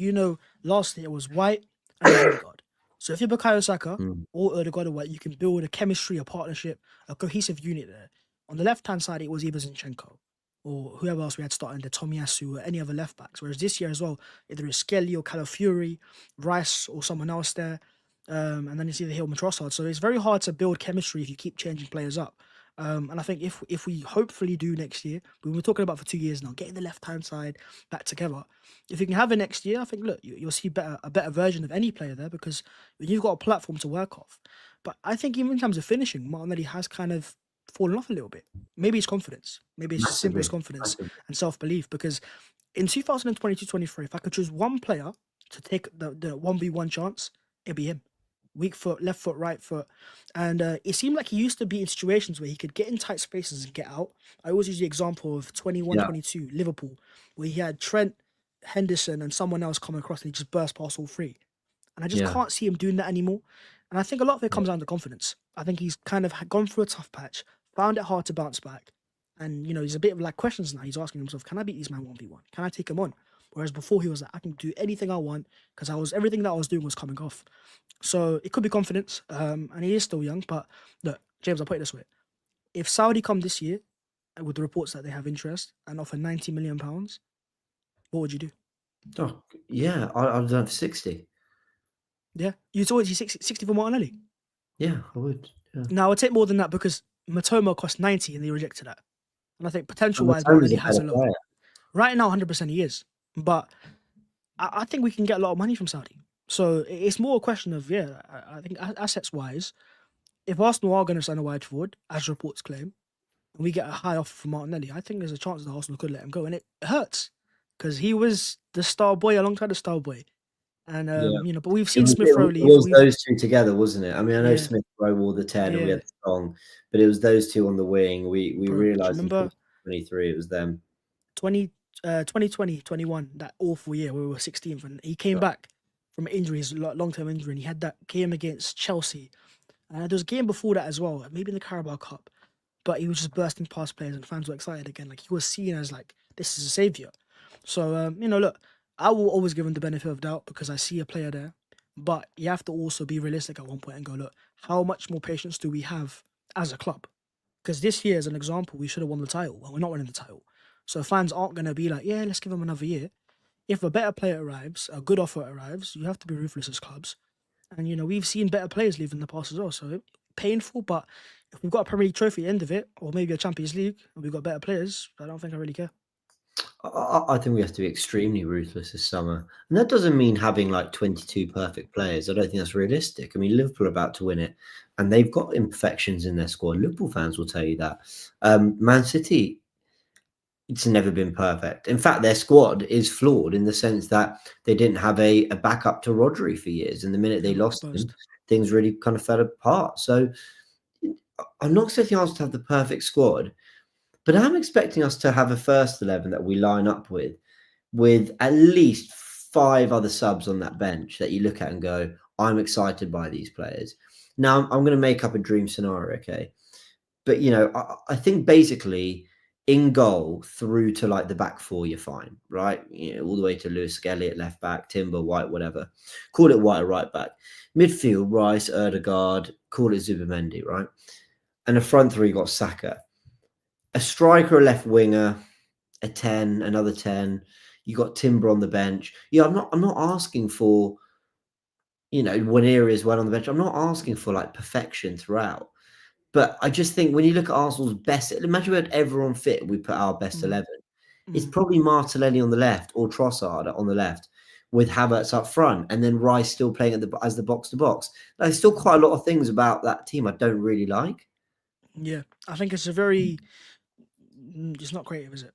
last year it was White and Odegaard. So if you're Bukayo Saka or Odegaard or White, you can build a chemistry, a partnership, a cohesive unit there. On the left-hand side, it was either Zinchenko or whoever else we had starting, the Tomiyasu or any other left-backs. Whereas this year as well, either it's Skelly or Calafiori, Rice or someone else there. And then you see the Hillman Trossard. So it's very hard to build chemistry if you keep changing players up. And I think if we hopefully do next year, we were talking about for 2 years now, getting the left-hand side back together. If you can have it next year, I think, look, you'll see a better version of any player there, because you've got a platform to work off. But I think even in terms of finishing, Martinelli has kind of fallen off a little bit. Maybe it's confidence. Maybe it's as simple as confidence and self-belief. Because in 2022-23, if I could choose one player to take the 1v1 chance, it'd be him. Weak foot, left foot, right foot. And it seemed like he used to be in situations where he could get in tight spaces and get out. I always use the example of 21-22 Liverpool, where he had Trent, Henderson and someone else come across and he just burst past all three. And I just can't see him doing that anymore. And I think a lot of it comes down to confidence. I think he's kind of gone through a tough patch, found it hard to bounce back. And, he's a bit of like questions now. He's asking himself, can I beat this man 1v1? Can I take him on? Whereas before he was like, I can do anything I want, because everything that I was doing was coming off. So it could be confidence, and he is still young. But look, James, I'll put it this way. If Saudi come this year, with the reports that they have interest, and offer £90 million, what would you do? Oh, yeah, I'd done for 60. Yeah? You'd always 60 for Martinelli? Yeah, I would. Yeah. Now, I would take more than that, because Matoma cost 90 and they rejected that. And I think potential-wise, Martinelli has a lot. Right now, 100% he is. But I think we can get a lot of money from Saudi. So it's more a question of, I think assets-wise, if Arsenal are going to sign a wide forward, as reports claim, and we get a high offer from Martinelli, I think there's a chance that Arsenal could let him go. And it hurts, because he was the star boy alongside the star boy. And, but we've seen Smith Rowe leave. It was those two together, wasn't it? I mean, I know Smith Rowe wore the 10 and we had the song, but it was those two on the wing. We realised in 2023 it was them. 2020, 21, that awful year where we were 16th, and he came back from injuries, long-term injury, and he had that game against Chelsea. And there was a game before that as well, maybe in the Carabao Cup, but he was just bursting past players and fans were excited again. Like, he was seen as like, this is a saviour. So, look, I will always give him the benefit of doubt, because I see a player there, but you have to also be realistic at one point and go, look, how much more patience do we have as a club? Because this year, as an example, we should have won the title. Well, we're not winning the title. So fans aren't going to be like, yeah, let's give him another year. If a better player arrives, a good offer arrives, you have to be ruthless as clubs. And, we've seen better players leave in the past as well. So painful, but if we've got a Premier League trophy at the end of it, or maybe a Champions League, and we've got better players, I don't think I really care. I think we have to be extremely ruthless this summer. And that doesn't mean having like 22 perfect players. I don't think that's realistic. I mean, Liverpool are about to win it, and they've got imperfections in their squad. Liverpool fans will tell you that. Man City, it's never been perfect. In fact, their squad is flawed in the sense that they didn't have a backup to Rodri for years. And the minute they lost him, things really kind of fell apart. So I'm not expecting us to have the perfect squad, But I'm expecting us to have a first 11 that we line up with at least 5 other subs on that bench that you look at and go, I'm excited by these players. Now, I'm going to make up a dream scenario, okay? But, I think basically in goal through to like the back four, you're fine, right? All the way to Lewis Skelly at left back, Timber, White, whatever. Call it White at right back. Midfield, Rice, Erdegaard, call it Zubamendi, right? And the front three got Saka. A striker, a left winger, a 10, another 10. You got Timber on the bench. Yeah, I'm not asking for, Nwaneri as well on the bench. I'm not asking for like perfection throughout. But I just think when you look at Arsenal's best, imagine we had everyone fit, we put our best 11. It's probably Martinelli on the left or Trossard on the left with Havertz up front and then Rice still playing as the box-to-box. There's still quite a lot of things about that team I don't really like. Yeah, I think it's it's not creative, is it?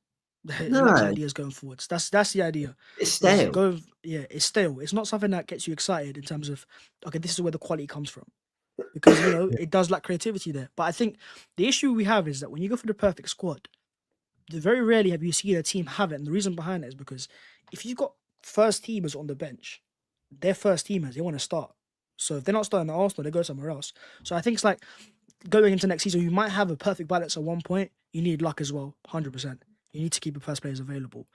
It No. lacks ideas going forwards. That's the idea. It's stale. It's stale. It's not something that gets you excited in terms of, okay, this is where the quality comes from. Because, it does lack creativity there. But I think the issue we have is that when you go for the perfect squad, very rarely have you seen a team have it. And the reason behind it is because if you've got first teamers on the bench, they're first teamers, they want to start. So if they're not starting at Arsenal, they go somewhere else. So I think it's like going into next season, you might have a perfect balance at one point. You need luck as well, 100%. You need to keep the first players available.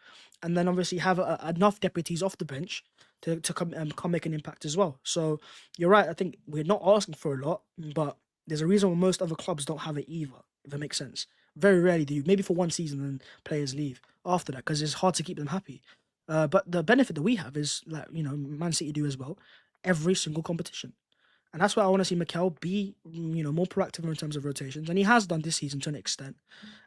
And then obviously have enough deputies off the bench to come make an impact as well. So you're right. I think we're not asking for a lot, but there's a reason why most other clubs don't have it either, if it makes sense. Very rarely do you. Maybe for one season and players leave after that because it's hard to keep them happy. But the benefit that we have is, like, Man City do as well, every single competition. And that's why I want to see Mikel be, more proactive in terms of rotations. And he has done this season to an extent.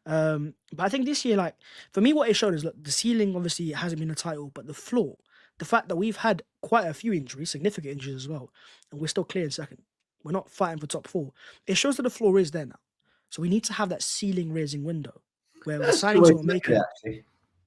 But I think this year, like, for me, what it showed is, look, the ceiling obviously hasn't been a title, but the floor, the fact that we've had quite a few injuries, significant injuries as well, and we're still clear in second. We're not fighting for top 4. It shows that the floor is there now. So we need to have that ceiling raising window where the signings that we're making,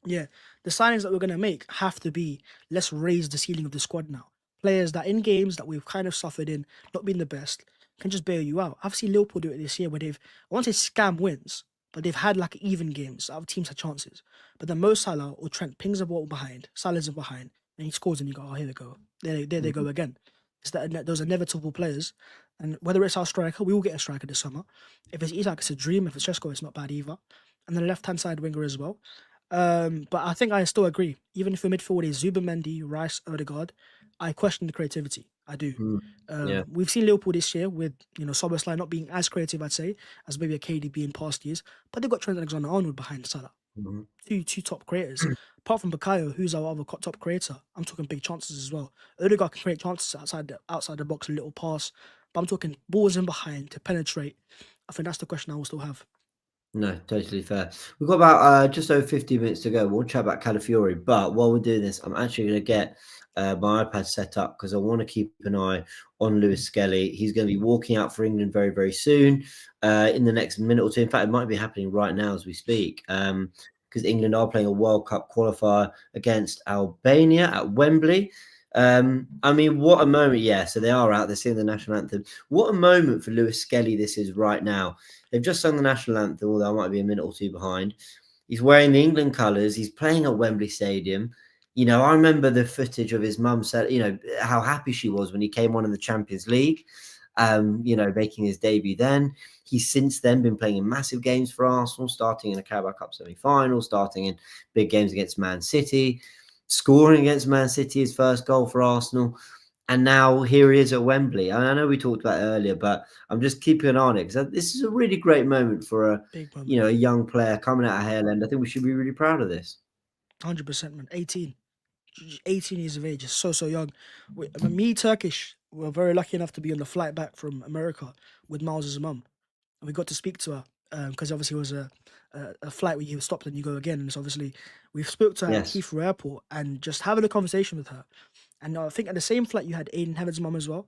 the signings that we're going to make have to be, let's raise the ceiling of the squad now. Players that in games that we've kind of suffered in, not being the best, can just bail you out. I've seen Liverpool do it this year where I won't say scam wins, but they've had like even games. Other teams had chances. But then Mo Salah or Trent pings the ball behind, Salah's behind, and he scores and you go, oh, here they go. There they go again. It's those inevitable players. And whether it's our striker, we will get a striker this summer. If it's Isak, it's a dream. If it's Chesko, it's not bad either. And then the left-hand side winger as well. But I think I still agree. Even if your midfield is Zubamendi, Rice, Odegaard, I question the creativity. I do. We've seen Liverpool this year with, Szoboszlai not being as creative, I'd say, as maybe a KDB in past years. But they've got Trent Alexander-Arnold behind Salah. Two top creators. Apart from Bukayo, who's our other top creator, I'm talking big chances as well. Odegaard can create chances outside the box, a little pass. But I'm talking balls in behind to penetrate. I think that's the question I will still have. No, totally fair. We've got about just over 50 minutes to go. We'll chat about Calafiori. But while we're doing this, I'm actually going to get my iPad set up because I want to keep an eye on Lewis Skelly. He's going to be walking out for England very, very soon in the next minute or two. In fact, it might be happening right now as we speak because England are playing a World Cup qualifier against Albania at Wembley. I mean, what a moment. Yeah, so they are out. They're singing the national anthem. What a moment for Lewis Skelly this is right now. They've just sung the national anthem, although I might be a minute or two behind. He's wearing the England colours. He's playing at Wembley Stadium. I remember the footage of his mum said, how happy she was when he came on in the Champions League, making his debut then. He's since then been playing in massive games for Arsenal, starting in a Carabao Cup semi-final, starting in big games against Man City, scoring against Man City, his first goal for Arsenal. And now here he is at Wembley. I know we talked about it earlier, but I'm just keeping an eye on it because this is a really great moment for a young player coming out of Haaland. I think we should be really proud of this. 100%, man. 18 years of age is so young. Me, Turkish, were very lucky enough to be on the flight back from America with Miles' mum. And we got to speak to her because obviously it was a flight where you stopped and you go again. And so obviously we spoke to her at Heathrow Airport and just having a conversation with her. And I think at the same flight you had Aiden Heaven's mum as well.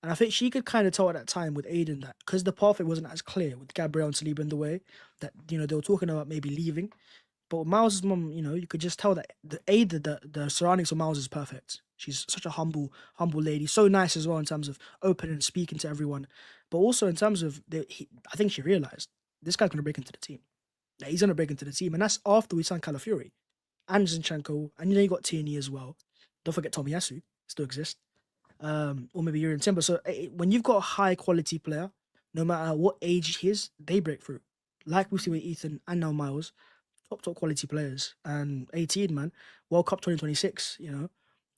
And I think she could kind of tell at that time with Aiden that because the pathway wasn't as clear with Gabriel and Saliba in the way, that, they were talking about maybe leaving. But with Miles' mum, you could just tell that the surroundings of Miles is perfect. She's such a humble lady. So nice as well in terms of open and speaking to everyone. But also in terms of, I think she realised this guy's going to break into the team. that he's going to break into the team. And that's after we signed Calafiori and Zinchenko. And you got Tierney as well. Don't forget Tomiyasu, still exists. Or maybe Yuri and Timber. So when you've got a high quality player, no matter what age he is, they break through. Like we see with Ethan and now Miles, top quality players. And 18, man, World Cup 2026,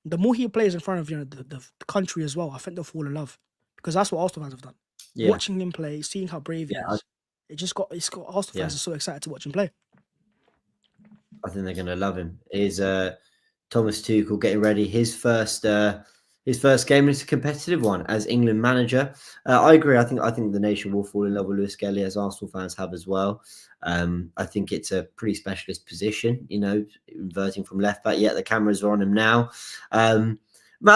the more he plays in front of the country as well, I think they'll fall in love, because that's what Arsenal fans have done. Yeah. Watching him play, seeing how brave he is, it's got Arsenal fans are so excited to watch him play. I think they're going to love him. Is Thomas Tuchel getting ready his first game, is a competitive one as England manager. I agree. I think the nation will fall in love with Lewis Skelly, as Arsenal fans have as well. I think it's a pretty specialist position, inverting from left back. Yeah, the cameras are on him now. Man,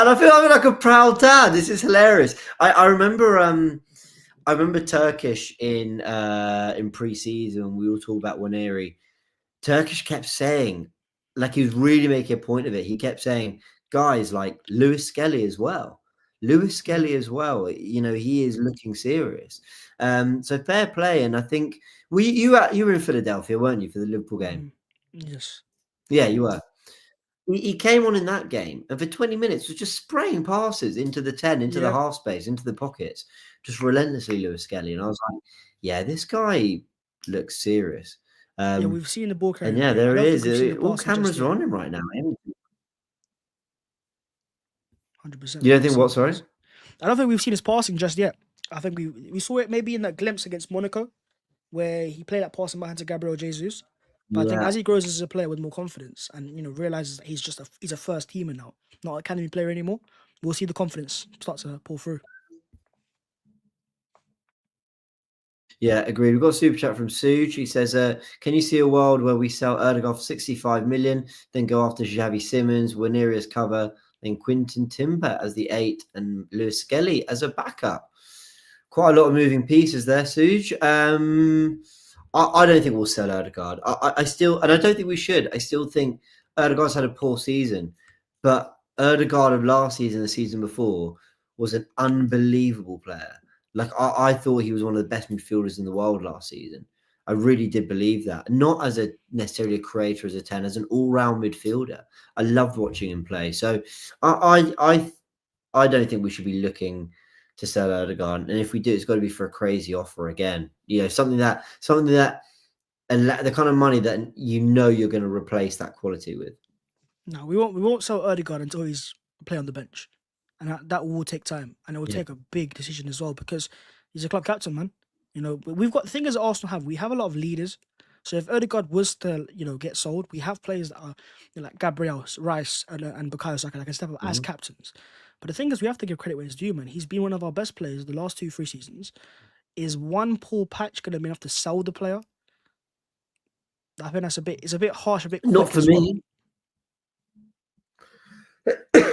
I feel like a proud dad. This is hilarious. I remember Turkish in pre-season. We all talk about Nwaneri. Turkish kept saying, like, he was really making a point of it. He kept saying, guys like Lewis Skelly as well. Lewis Skelly as well. He is looking serious. So fair play. And I think you were in Philadelphia, weren't you, for the Liverpool game? Yes. Yeah, you were. He came on in that game, and for 20 minutes was just spraying passes into the 10, into the half space, into the pockets, just relentlessly, Lewis Skelly. And I was like, yeah, this guy looks serious. We've seen the ball carrier. And there he is. All cameras are on him right now. 100%. You don't think what? Sorry, I don't think we've seen his passing just yet. I think we saw it maybe in that glimpse against Monaco, where he played that passing behind to Gabriel Jesus. But I think as he grows as a player with more confidence and realizes that he's a first teamer now, not an academy player anymore, we'll see the confidence start to pull through. Yeah, agreed. We've got a super chat from Suj. He says, can you see a world where we sell Erdogan for 65 million, then go after Xavi Simons, Nwaneri as cover, then Quinton Timber as the 8, and Lewis Skelly as a backup? Quite a lot of moving pieces there, Suj. I don't think we'll sell Erdogan. I don't think we should. I still think Erdogan's had a poor season, but Erdogan of last season, the season before, was an unbelievable player. Like, I thought he was one of the best midfielders in the world last season. I really did believe that. Not as necessarily a creator as a 10, as an all-round midfielder. I loved watching him play. So I don't think we should be looking to sell Erdogan. And if we do, it's got to be for a crazy offer again. Something that the kind of money that you're going to replace that quality with. No, we won't sell Erdogan until he's play on the bench. And that will take time, and it will take a big decision as well, because he's a club captain, man. We've got things that Arsenal have. We have a lot of leaders. So if Odegaard was to, get sold, we have players that are like Gabriel, Rice, and Bukayo Saka that can step up as captains. But the thing is, we have to give credit where it's due, man. He's been one of our best players the last 2-3 seasons. Is one poor patch going to be enough to sell the player? I think it's a bit harsh, a bit quick. Not for me.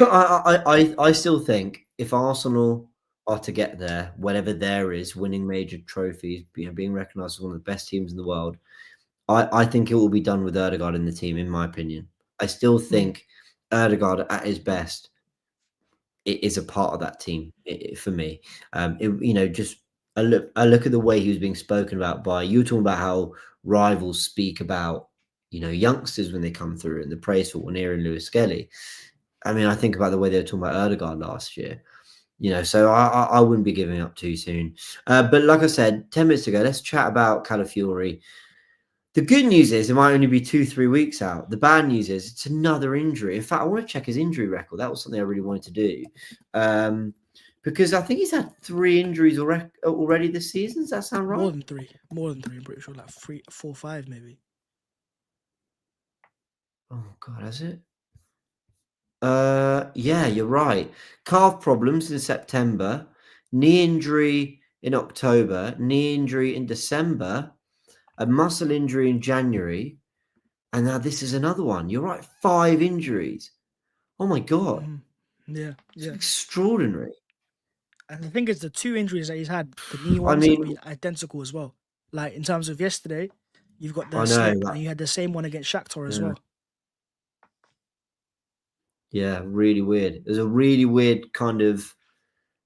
I still think if Arsenal are to get there, whatever there is, winning major trophies, being recognised as one of the best teams in the world, I think it will be done with Erdogan in the team, in my opinion. I still think Erdogan at his best is a part of that team for me. Just I look at the way he was being spoken about by, you were talking about how rivals speak about, youngsters when they come through, and the praise for Nwaneri and Lewis Skelly. I mean, I think about the way they were talking about Erdogan last year, so I wouldn't be giving up too soon. But like I said, 10 minutes ago, let's chat about Calafiori. The good news is it might only be 2-3 weeks out. The bad news is it's another injury. In fact, I want to check his injury record. That was something I really wanted to do. Because I think he's had 3 injuries already this season. Does that sound right? More than 3. I'm pretty sure, like 3, 4, 5 maybe. Oh, God, has it? Yeah, you're right. Calf problems in September, knee injury in October, knee injury in December, a muscle injury in January, and now this is another one. You're right, 5 injuries. Oh my God. Yeah. It's extraordinary. And the thing is, the 2 injuries that he's had, the knee ones have been identical as well. Like, in terms of yesterday, you've got the slip, and you had the same one against Shakhtar as well. Yeah, really weird. There's a really weird kind of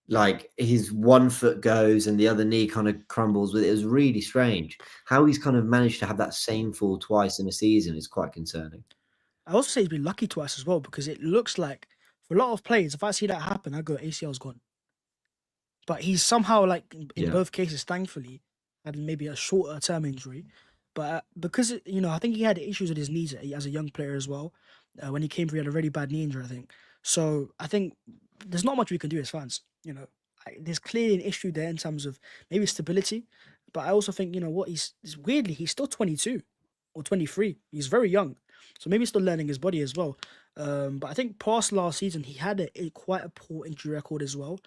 like his one foot goes and the other knee kind of crumbles with it. It was really strange. How he's kind of managed to have that same fall twice in a season is quite concerning. I also say he's been lucky twice as well, because it looks like for a lot of players, if I see that happen, I go ACL's gone. But he's somehow, like in both cases, thankfully, had maybe a shorter term injury. But because I think he had issues with his knees as a young player as well. When he came through, he had a really bad knee injury, I think. So I think there's not much we can do as fans. There's clearly an issue there in terms of maybe stability. But I also think he's weirdly he's still 22 or 23. He's very young, so maybe he's still learning his body as well. But I think past last season he had quite a poor injury record as well.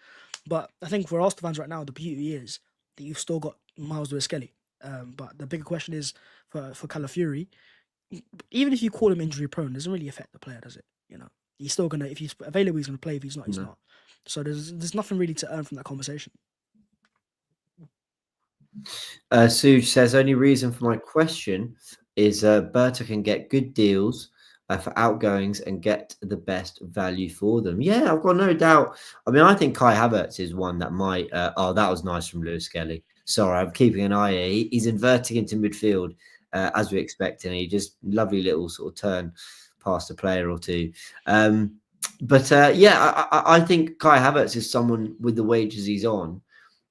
But I think for Arsenal fans right now, the beauty is that you've still got Miles Lewis-Skelly. But the bigger question is for Calafiori, even if you call him injury prone, it doesn't really affect the player, does it? He's still gonna, if he's available, he's gonna play. If he's not, he's not. So there's nothing really to earn from that conversation. Suj says, only reason for my question is Berta can get good deals for outgoings and get the best value for them. Yeah, I've got no doubt. I mean, I think Kai Havertz is one that might. Oh, that was nice from Lewis-Skelly. Sorry, I'm keeping an eye here. He's inverting into midfield as we expected. And he just lovely little sort of turn past a player or two. But I think Kai Havertz is someone with the wages he's on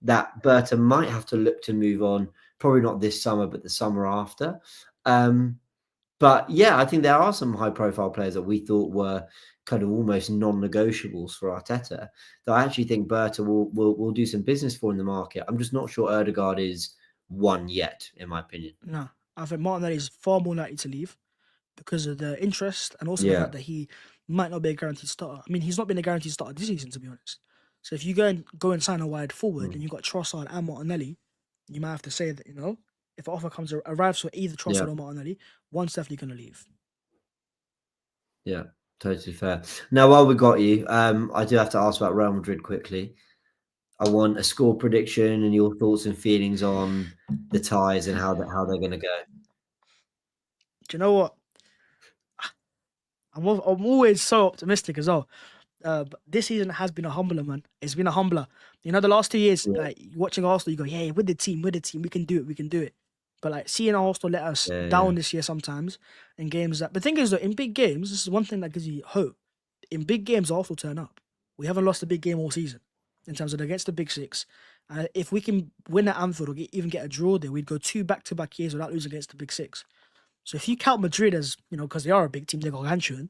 that Berta might have to look to move on. Probably not this summer, but the summer after. But yeah, I think there are some high-profile players that we thought were kind of almost non-negotiables for Arteta that I actually think Berta will do some business for in the market. I'm just not sure Ødegaard is one yet, in my opinion. No, I think Martinelli is far more likely to leave because of the interest and also the fact that he might not be a guaranteed starter. I mean, he's not been a guaranteed starter this season, to be honest. So if you go and sign a wide forward and you've got Trossard and Martinelli, you might have to say that, if an offer arrives for either Trossard or Martinelli, one's definitely going to leave. Yeah, totally fair. Now, while we got you, I do have to ask about Real Madrid quickly. I want a score prediction and your thoughts and feelings on the ties and how they're going to go. Do you know what? I'm always so optimistic as well. But this season has been a humbler, man. It's been a humbler. The last 2 years, like watching Arsenal, you go, yeah, with the team, we can do it. But like seeing Arsenal let us down this year sometimes in games that. The thing is, though, in big games, this is one thing that gives you hope. In big games, Arsenal turn up. We haven't lost a big game all season in terms of against the big six. If we can win at Anfield or even get a draw there, we'd go 2 back-to-back years without losing against the big six. So if you count Madrid as, because they are a big team, they got gargantuan,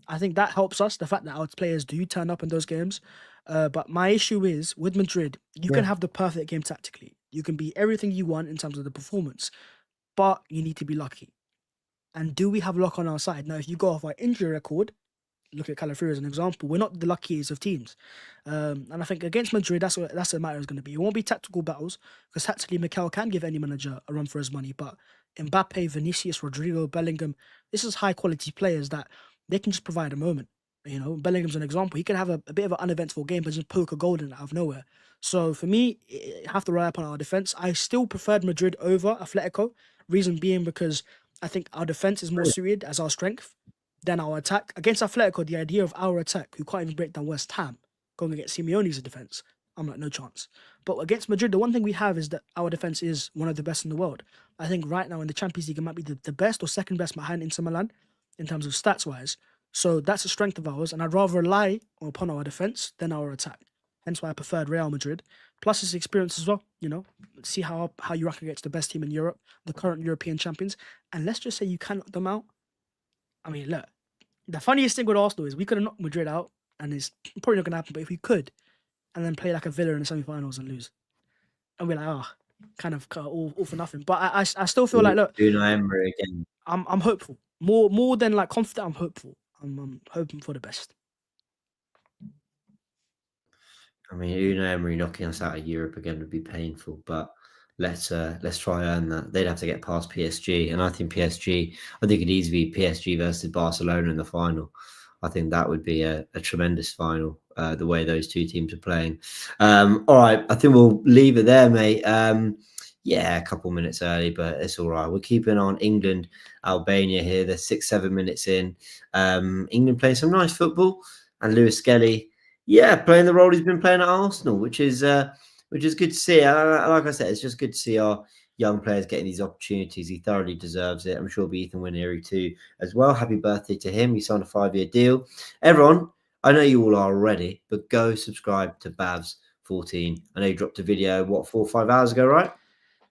I think that helps us, the fact that our players do turn up in those games. But my issue is, with Madrid, you can have the perfect game tactically. You can be everything you want in terms of the performance, but you need to be lucky. And do we have luck on our side? Now, if you go off our injury record, look at Calafiori as an example, we're not the luckiest of teams. And I think against Madrid, that's what the matter is going to be. It won't be tactical battles, because tactically, Mikel can give any manager a run for his money. But Mbappe, Vinicius, Rodrigo, Bellingham, this is high-quality players that they can just provide a moment. Bellingham's an example. He can have a bit of an uneventful game, but just poke a goal in out of nowhere. So for me, I have to rely upon our defense. I still preferred Madrid over Atletico. Reason being because I think our defense is more suited as our strength than our attack. Against Atletico, the idea of our attack, who can't even break down West Ham, going against Simeone's defense, I'm like, no chance. But against Madrid, the one thing we have is that our defense is one of the best in the world. I think right now in the Champions League, it might be the best or second best behind Inter Milan in terms of stats-wise. So that's a strength of ours, and I'd rather rely upon our defense than our attack. Hence why I preferred Real Madrid. Plus his experience as well, see how you rank against the best team in Europe, the current European champions. And let's just say you can knock them out. I mean, look, the funniest thing with Arsenal is we could have knocked Madrid out, and it's probably not going to happen, but if we could, and then play like a Villa in the semi-finals and lose, and we're like, kind of all for nothing. But I still feel like, look, Nwaneri again. I'm hopeful. More than like confident, I'm hopeful. I'm hoping for the best. I mean, Nwaneri knocking us out of Europe again would be painful, but let's try earn that. They'd have to get past PSG, and I think it'd easily be PSG versus Barcelona in the final. I think that would be a tremendous final, the way those two teams are playing. All right, I think we'll leave it there, mate. A couple minutes early, but it's all right. We're keeping on England, Albania here. They're 6-7 minutes in. England playing some nice football, and Lewis-Skelly Yeah, playing the role he's been playing at Arsenal, which is good to see. Like I said, it's just good to see our young players getting these opportunities. He thoroughly deserves it. I'm sure it'll be Ethan Nwaneri too as well. Happy birthday to him. He signed a 5-year deal. Everyone, I know you all are already, but go subscribe to Bhavs 14. I know you dropped a video, 4 or 5 hours ago, right?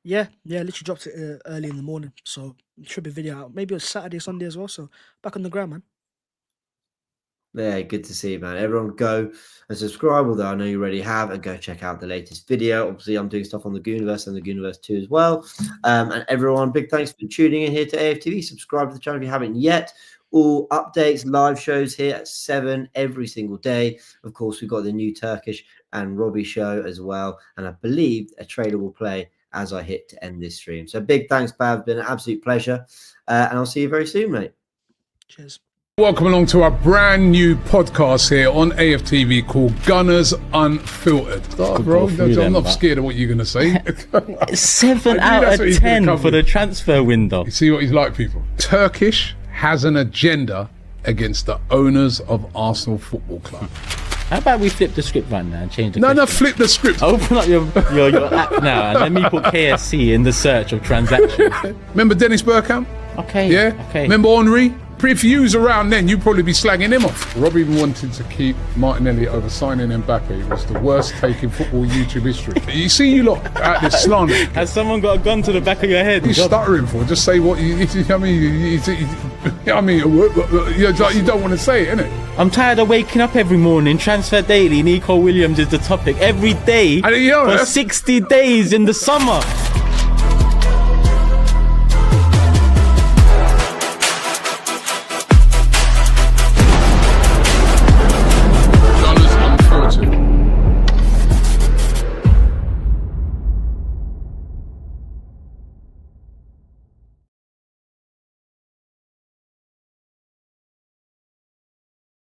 Yeah, literally dropped it early in the morning. So it should be video out. Maybe it was Saturday, Sunday as well. So back on the ground, man. Yeah, good to see you, man. Everyone go and subscribe, although I know you already have, and go check out the latest video. Obviously, I'm doing stuff on the Gooniverse and the Gooniverse 2 as well. And everyone, big thanks for tuning in here to AFTV. Subscribe to the channel if you haven't yet. All updates, live shows here at 7 every single day. Of course, we've got the new Turkish and Robbie show as well. And I believe a trailer will play as I hit to end this stream. So big thanks, Bav. Been an absolute pleasure. And I'll see you very soon, mate. Cheers. Welcome along to our brand new podcast here on AFTV called Gunners Unfiltered. Bro, I'm not scared of what you're going to say. 7 out of 10 for the transfer window. You see what he's like, people? Turkish has an agenda against the owners of Arsenal Football Club. How about we flip the script right now and change the question? No, flip the script. Open up your app now and let me put KSC in the search of transactions. Remember Dennis Bergkamp? Okay. Yeah? Okay. Remember Henry? If you was around then, you'd probably be slagging him off. Rob even wanted to keep Martinelli over signing Mbappe. It was the worst take in football YouTube history. You see you lot out this slander. Has someone got a gun to the back of your head? What are you stuttering for? Just say what you you don't want to say it, innit? I'm tired of waking up every morning. Transfer daily. Nico Williams is the topic every day for 60 days in the summer.